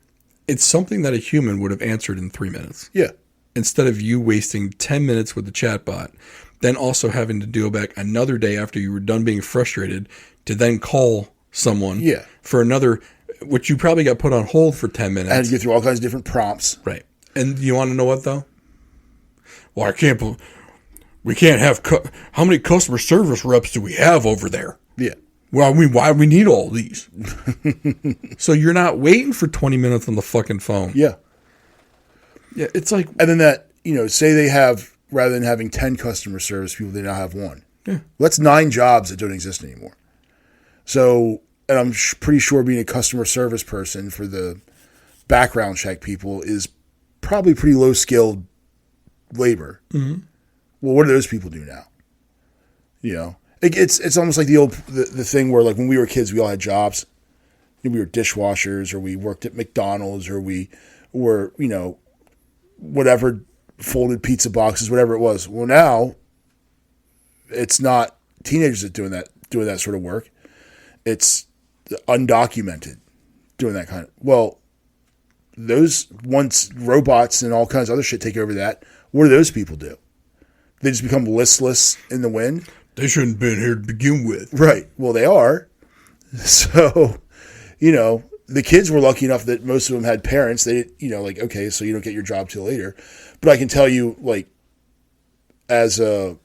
it's something that a human would have answered in 3 minutes. Yeah. Instead of you wasting 10 minutes with the chatbot, then also having to go back another day after you were done being frustrated to then call someone for another, which you probably got put on hold for 10 minutes. I had to get through all kinds of different prompts. Right. And you want to know what, though? Well, we can't have, how many customer service reps do we have over there? Yeah. Well, I mean, why do we need all these? So you're not waiting for 20 minutes on the fucking phone. Yeah. Yeah, it's like... And then that, say they have, rather than having 10 customer service people, they now have 1. Yeah. Well, that's 9 jobs that don't exist anymore. So, and I'm pretty sure being a customer service person for the background check people is probably pretty low-skilled labor. Mm-hmm. Well, what do those people do now? It's almost like the thing where, like, when we were kids, we all had jobs. We were dishwashers, or we worked at McDonald's, or we were, whatever, folded pizza boxes, whatever it was. Well, now it's not teenagers that doing that sort of work. It's the undocumented doing that kind of. Well, those once robots and all kinds of other shit take over that. What do those people do? They just become listless in the wind. They shouldn't have been here to begin with. Right. Well, they are. So, the kids were lucky enough that most of them had parents. They, okay, so you don't get your job till later. But I can tell you, like, as a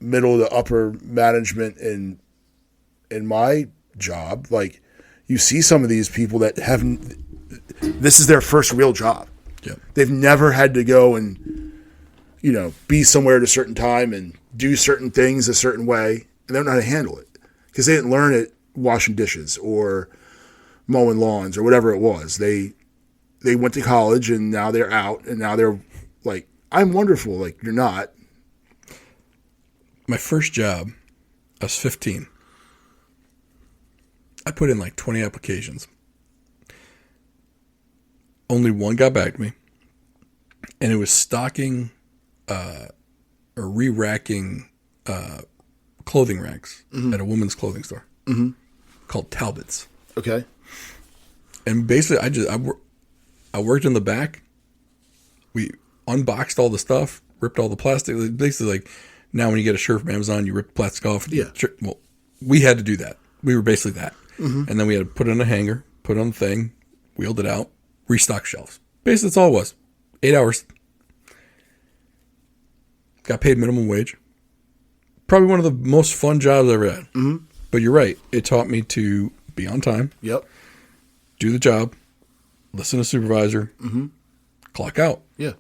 middle to upper management in my job, like, you see some of these people that haven't. This is their first real job. Yeah. They've never had to go and be somewhere at a certain time and do certain things a certain way, and they don't know how to handle it because they didn't learn it washing dishes or mowing lawns or whatever it was. They went to college and now they're out and now they're like, I'm wonderful. Like, you're not. My first job, I was 15. I put in like 20 applications. only one got back to me, and it was stocking or re-racking clothing racks at a women's clothing store called Talbot's. Okay. And basically, I worked in the back. We unboxed all the stuff, ripped all the plastic. Basically, like now when you get a shirt from Amazon, you rip the plastic off. Yeah. Well, we had to do that. We were basically that. And then we had to put it in a hanger, put it on the thing, wheeled it out, restock shelves. Basically, that's all it was. 8 hours. Got paid minimum wage. Probably one of the most fun jobs I ever had. But you're right. It taught me to be on time. Yep. Do the job, listen to supervisor, clock out. Yeah.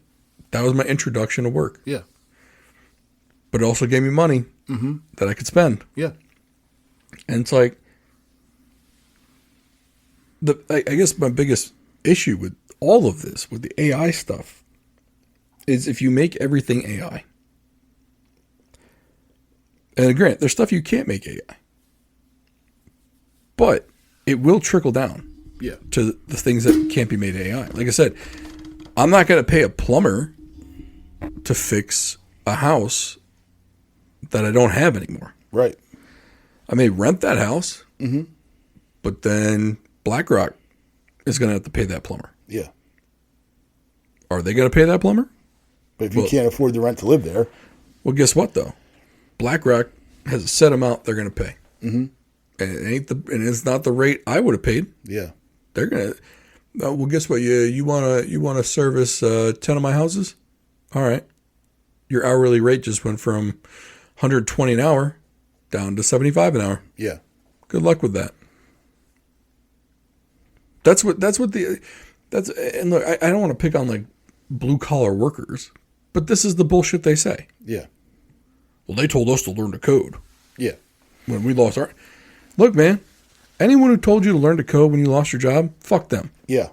That was my introduction to work. Yeah. But it also gave me money that I could spend. Yeah. And it's like, I guess my biggest issue with all of this, with the AI stuff, is if you make everything AI. And granted, there's stuff you can't make AI. But it will trickle down. Yeah. To the things that can't be made AI. Like I said, I'm not going to pay a plumber to fix a house that I don't have anymore. Right. I may rent that house, but then BlackRock is going to have to pay that plumber. Yeah. Are they going to pay that plumber? But if you can't afford the rent to live there. Well, guess what, though? BlackRock has a set amount they're going to pay. And it's not the rate I would have paid. Yeah. They're gonna. Well, guess what? You wanna service 10 of my houses? All right. Your hourly rate just went from 120 an hour down to 75 an hour. Yeah. Good luck with that. That's and look, I don't want to pick on like blue collar workers, but this is the bullshit they say. Yeah. Well, they told us to learn to code. Yeah. When we lost our. Look, man. Anyone who told you to learn to code when you lost your job, fuck them. Yeah.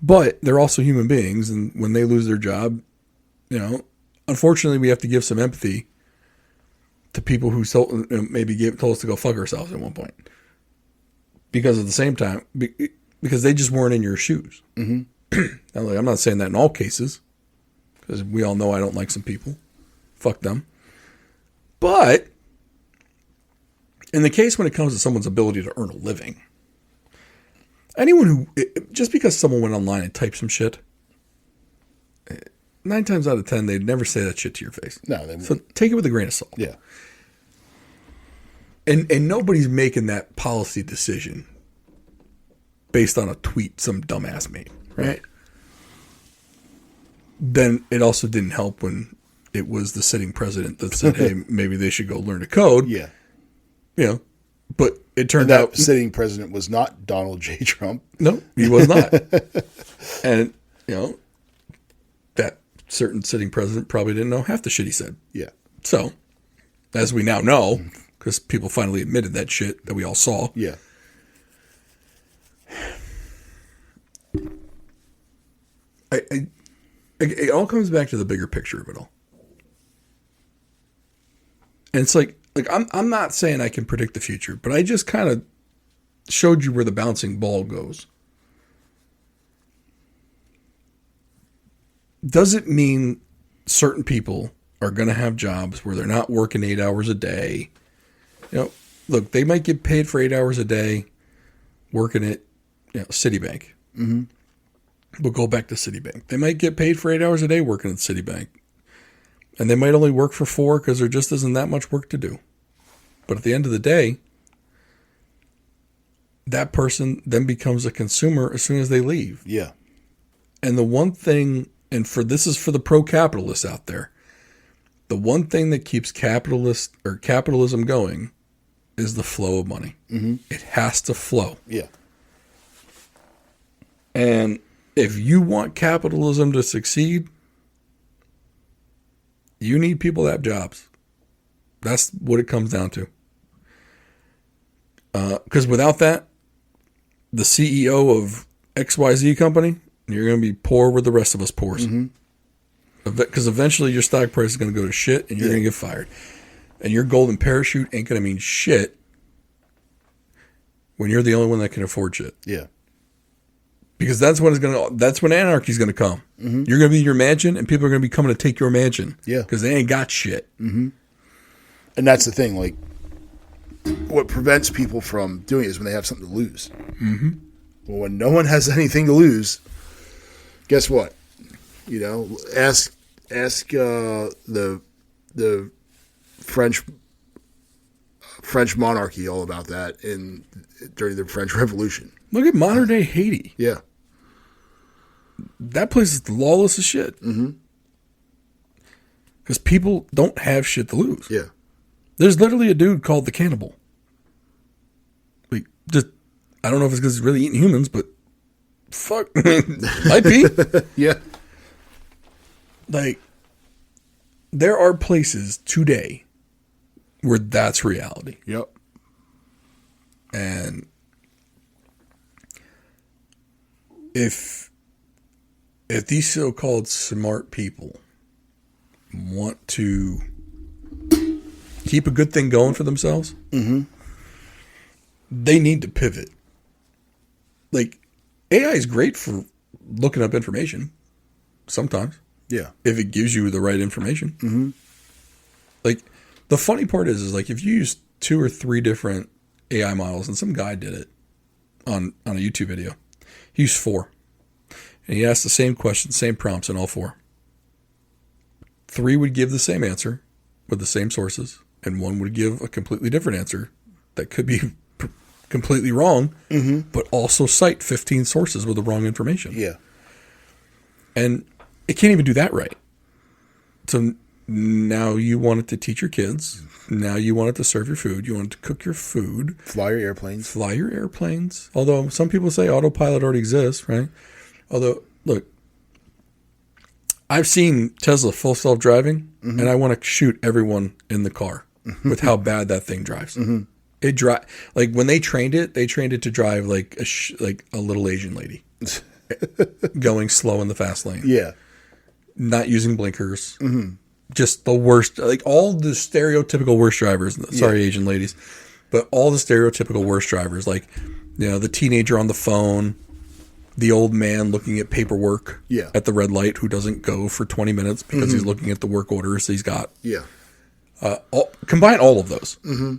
But they're also human beings, and when they lose their job, unfortunately, we have to give some empathy to people who maybe told us to go fuck ourselves at one point. Because at the same time, because they just weren't in your shoes. Now, I'm not saying that in all cases, because we all know I don't like some people. Fuck them. But in the case when it comes to someone's ability to earn a living, just because someone went online and typed some shit, 9 times out of 10, they'd never say that shit to your face. No, they wouldn't. So take it with a grain of salt. Yeah. And nobody's making that policy decision based on a tweet some dumbass made, right? Then it also didn't help when it was the sitting president that said, hey, maybe they should go learn to code. Yeah. But it turned that out sitting president was not Donald J. Trump. No, he was not. And, that certain sitting president probably didn't know half the shit he said. Yeah. So, as we now know, because people finally admitted that shit that we all saw. Yeah. It all comes back to the bigger picture of it all. And it's like I'm not saying I can predict the future, but I just kind of showed you where the bouncing ball goes. Does it mean certain people are going to have jobs where they're not working 8 hours a day? Look, they might get paid for 8 hours a day working at Citibank. We'll go back to Citibank. They might get paid for 8 hours a day working at Citibank. And they might only work for 4 because there just isn't that much work to do. But at the end of the day, that person then becomes a consumer as soon as they leave. Yeah. And the one thing, this is for the pro-capitalists out there, the one thing that keeps capitalism going is the flow of money. It has to flow. Yeah. And if you want capitalism to succeed, you need people that have jobs. That's what it comes down to. Because without that, the CEO of XYZ company, you're going to be poor where the rest of us poors. Because eventually your stock price is going to go to shit and you're going to get fired. And your golden parachute ain't going to mean shit when you're the only one that can afford shit. Yeah. Because that's when anarchy's gonna come. Mm-hmm. You're gonna be in your mansion, and people are gonna be coming to take your mansion. Yeah, because they ain't got shit. Mm-hmm. And that's the thing. Like, what prevents people from doing it is when they have something to lose. Mm-hmm. Well, when no one has anything to lose, guess what? You know, ask the French monarchy all about that during the French Revolution. Look at modern day Haiti. Yeah. That place is lawless as shit. Mm-hmm. Because people don't have shit to lose. Yeah. There's literally a dude called the Cannibal. Like, just, I don't know if it's because he's really eating humans, but fuck, might be. Yeah. Like, there are places today where that's reality. Yep. And if these so-called smart people want to keep a good thing going for themselves, mm-hmm. they need to pivot. Like, AI is great for looking up information sometimes. Yeah. If it gives you the right information. Mm-hmm. Like, the funny part is like, if you use 2 or 3 different AI models, and some guy did it on a YouTube video. He used 4. And he asked the same question, same prompts in all 4. 3 would give the same answer with the same sources, and 1 would give a completely different answer that could be completely wrong, mm-hmm. but also cite 15 sources with the wrong information. Yeah. And it can't even do that right. So now you want it to teach your kids. Now you want it to serve your food. You want it to cook your food. Fly your airplanes. Although some people say autopilot already exists, right? Although, look, I've seen Tesla full self-driving, mm-hmm. and I want to shoot everyone in the car with how bad that thing drives. Mm-hmm. It like when they trained it to drive like a little Asian lady, going slow in the fast lane. Yeah, not using blinkers. Mm-hmm. Just the worst, like all the stereotypical worst drivers. Sorry, Asian ladies, but all the stereotypical worst drivers, like, you know, the teenager on the phone, the old man looking at paperwork at the red light who doesn't go for 20 minutes because mm-hmm. he's looking at the work orders he's got. Yeah. Combine all of those. Mm-hmm.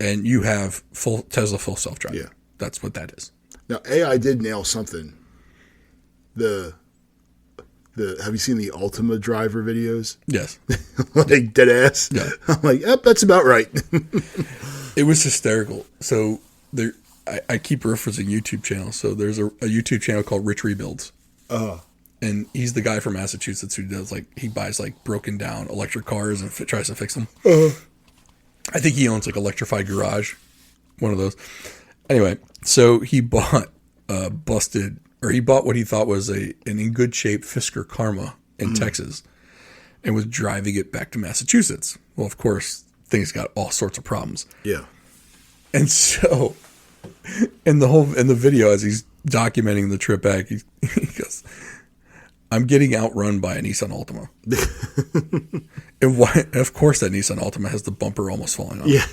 And you have Tesla full self-driving. Yeah. That's what that is. Now, AI did nail something. Have you seen the Ultima driver videos? Yes. Like dead ass? Yeah. I'm like, yep, that's about right. It was hysterical. So I keep referencing YouTube channels. So there's a YouTube channel called Rich Rebuilds. Uh-huh. And he's the guy from Massachusetts who does, like, he buys like broken down electric cars and tries to fix them. Uh-huh. I think he owns like Electrified Garage, one of those. Anyway, so he bought he bought what he thought was an in good shape Fisker Karma in Texas, and was driving it back to Massachusetts. Well, of course, things got all sorts of problems. Yeah. And so, in the video, as he's documenting the trip back, he goes, "I'm getting outrun by a Nissan Altima." And of course, that Nissan Altima has the bumper almost falling off. Yeah.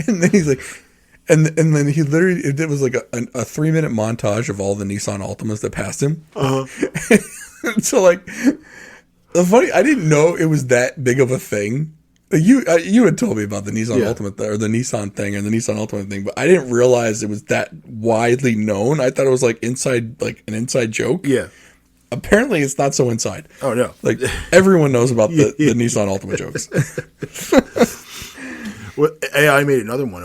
And then he's like, and then he literally, it was like a 3-minute montage of all the Nissan Altimas that passed him. Uh-huh. So, like, the funny, I didn't know it was that big of a thing. Like, you had told me about the Nissan Altima or the Nissan thing and the Nissan Altima thing, but I didn't realize it was that widely known. I thought it was like an inside joke. Yeah. Apparently, it's not so inside. Oh, no. Like, everyone knows about the Nissan Altima jokes. Well, AI made another one.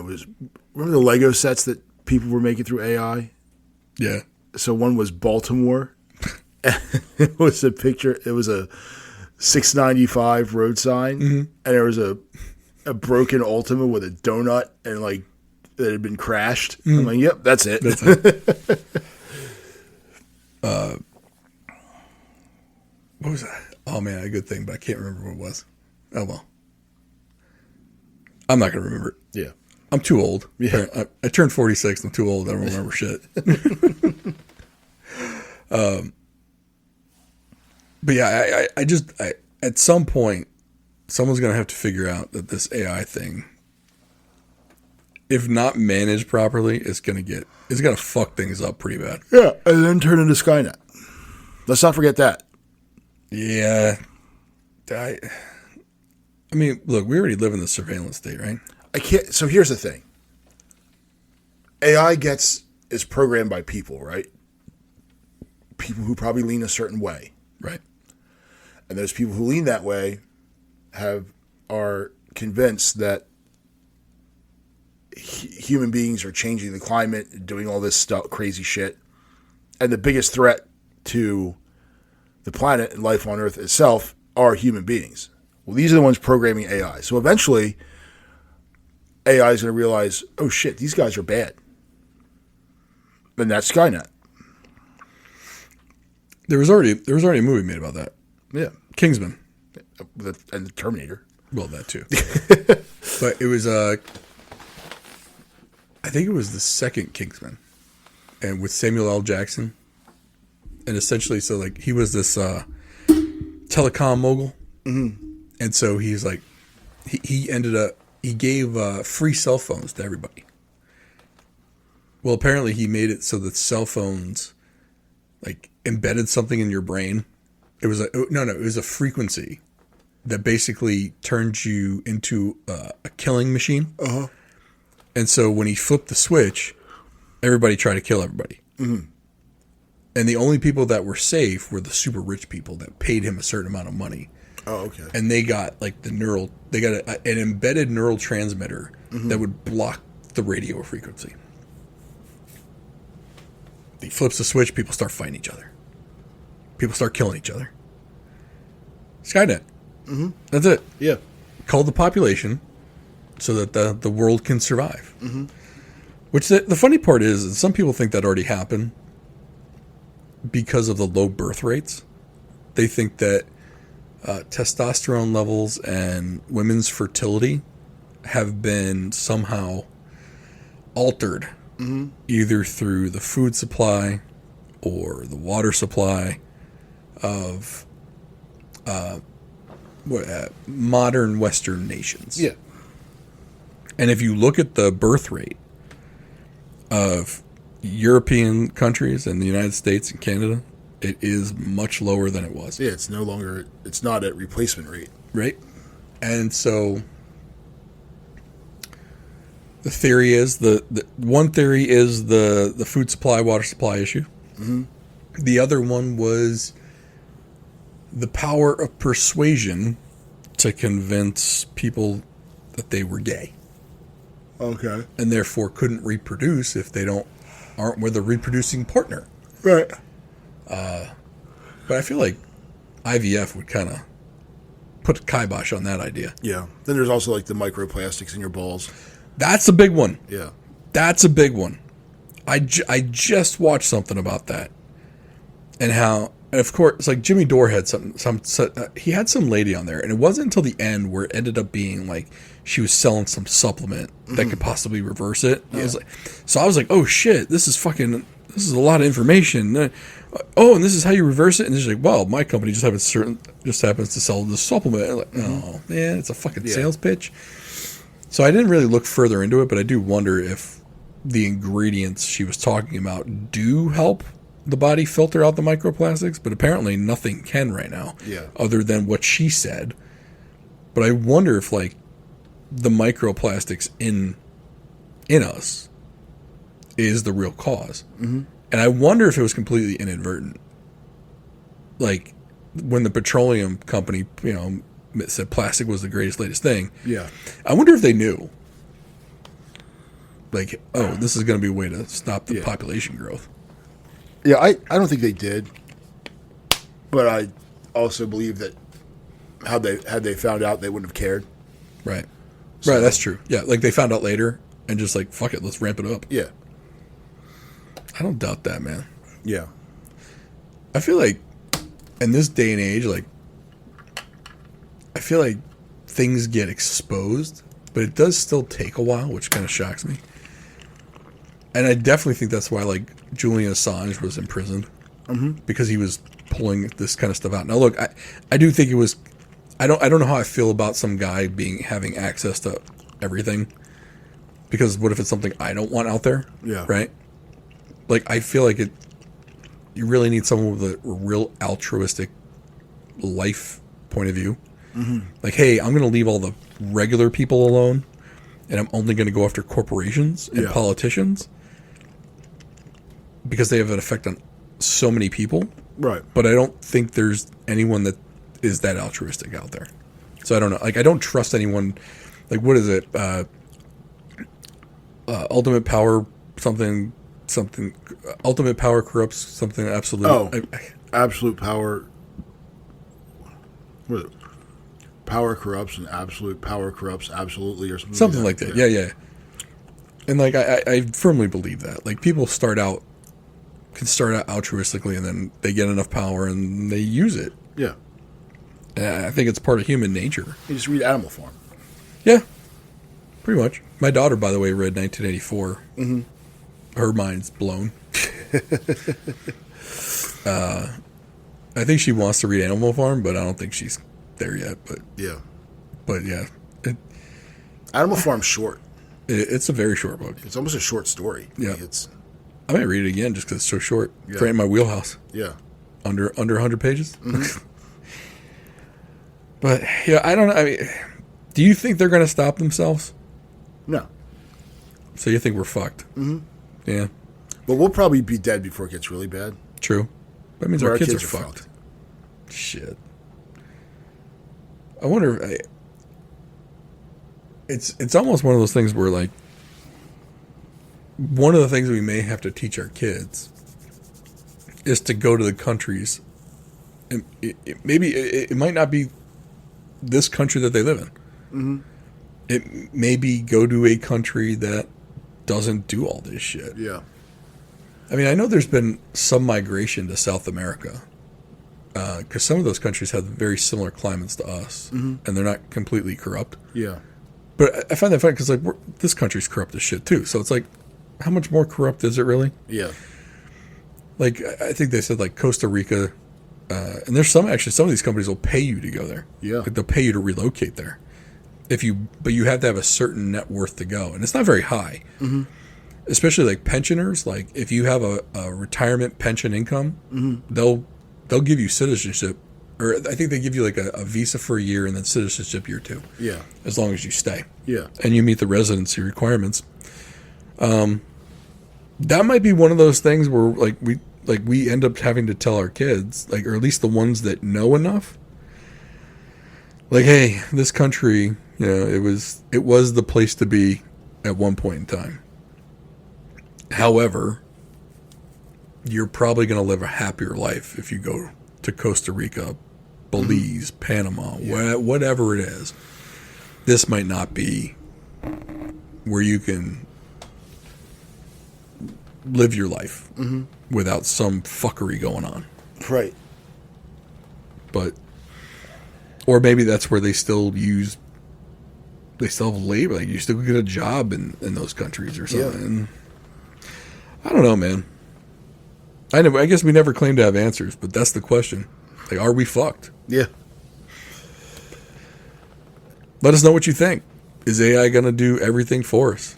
Remember the Lego sets that people were making through AI? Yeah. So one was Baltimore. It was a picture. It was a 695 road sign, mm-hmm. and there was a broken Ultima with a donut and like that had been crashed. Mm. I'm like, yep, that's it. That's it. What was that? Oh man, a good thing, but I can't remember what it was. Oh well. I'm not going to remember it. Yeah. I'm too old. Yeah. I turned 46. I'm too old. I don't remember shit. But yeah, I at some point, someone's going to have to figure out that this AI thing if not managed properly, it's gonna fuck things up pretty bad. Yeah, and then turn into Skynet. Let's not forget that. Yeah. I mean, look, we already live in the surveillance state, right? I can't. So here's the thing. AI is programmed by people, right? People who probably lean a certain way, Right. and those people who lean that way are convinced that human beings are changing the climate, doing all this stuff, crazy shit, and the biggest threat to the planet and life on Earth itself are human beings. Well, these are the ones programming AI. So eventually, AI is going to realize, oh shit, these guys are bad. And that's Skynet. There was already a movie made about that. Yeah. Kingsman. And the Terminator. Well, that too. But it was I think it was the second Kingsman, and with Samuel L. Jackson, and essentially, so like he was this telecom mogul, and so he's like, he gave free cell phones to everybody. Well, apparently he made it so that cell phones like embedded something in your brain. It was it was a frequency that basically turned you into a killing machine. Uh-huh. And so when he flipped the switch, everybody tried to kill everybody. Mm-hmm. And the only people that were safe were the super rich people that paid him a certain amount of money. Oh, okay. And they got like an embedded neural transmitter that would block the radio frequency. He flips the switch, people start fighting each other. People start killing each other. Skynet. Mm-hmm. That's it. Yeah. Cull the population so that the world can survive. Mm-hmm. Which the funny part is, and some people think that already happened because of the low birth rates. They think that testosterone levels and women's fertility have been somehow altered, either through the food supply or the water supply of modern Western nations. Yeah. And if you look at the birth rate of European countries and the United States and Canada, it is much lower than it was. Yeah, it's not at replacement rate. Right? And so the theory is one theory is the food supply, water supply issue. Mm-hmm. The other one was the power of persuasion to convince people that they were gay. Okay. And therefore couldn't reproduce if they aren't with a reproducing partner. Right. But I feel like IVF would kind of put a kibosh on that idea. Yeah. Then there's also like the microplastics in your balls. That's a big one. Yeah. That's a big one. I just watched something about that. And how, and of course, it's like Jimmy Dore had he had some lady on there, and it wasn't until the end where it ended up being like she was selling some supplement that could possibly reverse it. Yeah. So I was like, oh shit, this is a lot of information. Oh, and this is how you reverse it. And she's like, well, my company just happens to sell this supplement. I'm like, oh man, it's a fucking sales pitch. So I didn't really look further into it, but I do wonder if the ingredients she was talking about do help the body filter out the microplastics, but apparently nothing can right now, other than what she said. But I wonder if like the microplastics in us is the real cause, and I wonder if it was completely inadvertent. Like when the petroleum company, said plastic was the greatest, latest thing. Yeah, I wonder if they knew. Like, oh, this is going to be a way to stop the population growth. Yeah, I don't think they did, but I also believe that had they found out, they wouldn't have cared. Right. So, right, that's true. Yeah, like they found out later and just like, fuck it, let's ramp it up. Yeah. I don't doubt that, man. Yeah. I feel like in this day and age, like, I feel like things get exposed, but it does still take a while, which kind of shocks me. And I definitely think that's why, like, Julian Assange was imprisoned, because he was pulling this kind of stuff out. Now, look, I do think it was. I don't know how I feel about some guy having access to everything. Because what if it's something I don't want out there? Yeah. Right? Like, I feel like you really need someone with a real altruistic life point of view. Mm-hmm. Like, hey, I'm going to leave all the regular people alone, and I'm only going to go after corporations and politicians because they have an effect on so many people. Right. But I don't think there's anyone that is that altruistic out there. So I don't know. Like, I don't trust anyone. Like, what is it? Ultimate power, something. Ultimate power corrupts something. Absolute. Oh, absolute power. What is it? Power corrupts, and absolute power corrupts absolutely, or something like that. Yeah. And like, I firmly believe that. Like, people can start out altruistically, and then they get enough power and they use it. Yeah. And I think it's part of human nature. You just read Animal Farm. Yeah, pretty much. My daughter, by the way, read 1984. Mm-hmm. Her mind's blown. I think she wants to read Animal Farm, but I don't think she's there yet. But yeah, Animal Farm's short. It's a very short book. It's almost a short story. Yeah, I might read it again just because it's so short. Yeah. Right in my wheelhouse. Yeah, under 100 pages. Mm-hmm. But yeah, I don't know. I mean, do you think they're going to stop themselves? No. So you think we're fucked? Mm-hmm. Yeah. But we'll probably be dead before it gets really bad. True. That means our kids are fucked. Shit. I wonder if it's almost one of those things where, like, one of the things we may have to teach our kids is to go to the countries, and it might not be this country that they live in. Mm-hmm. It may be go to a country that doesn't do all this shit. Yeah. I mean, I know there's been some migration to South America because some of those countries have very similar climates to us, mm-hmm. and they're not completely corrupt. Yeah. But I find that funny because, like, this country's corrupt as shit too. So it's like, how much more corrupt is it really? Yeah. Like, I think they said, like, Costa Rica, and there's some of these companies will pay you to go there. Yeah. Like, they'll pay you to relocate there. But you have to have a certain net worth to go, and it's not very high. Mm-hmm. Especially like pensioners. Like, if you have a retirement pension income, mm-hmm. they'll give you citizenship, or I think they give you like a visa for a year and then citizenship year 2. Yeah. As long as you stay. Yeah. And you meet the residency requirements. That might be one of those things where we end up having to tell our kids, like, or at least the ones that know enough, like, hey, this country, you know, it was the place to be at one point in time. However, you're probably going to live a happier life if you go to Costa Rica, Belize, mm-hmm. Panama, whatever it is. This might not be where you can live your life mm-hmm. without some fuckery going on. Right. Or maybe that's where they still have labor. Like, you still get a job in those countries or something. Yeah. I don't know, man. I guess we never claim to have answers, but that's the question. Like, are we fucked? Yeah. Let us know what you think. Is AI going to do everything for us?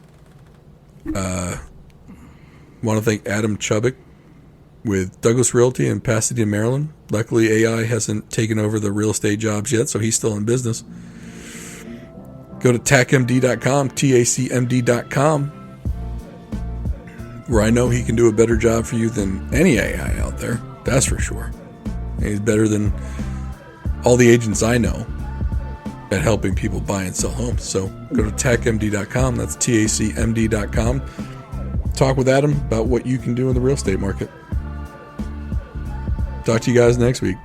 Want to thank Adam Chubbuck with Douglas Realty in Pasadena, Maryland. Luckily, AI hasn't taken over the real estate jobs yet, so he's still in business. Go to tacmd.com, tacmd.com, where I know he can do a better job for you than any AI out there. That's for sure. And he's better than all the agents I know at helping people buy and sell homes. So go to tacmd.com. That's tacmd.com. Talk with Adam about what you can do in the real estate market. Talk to you guys next week.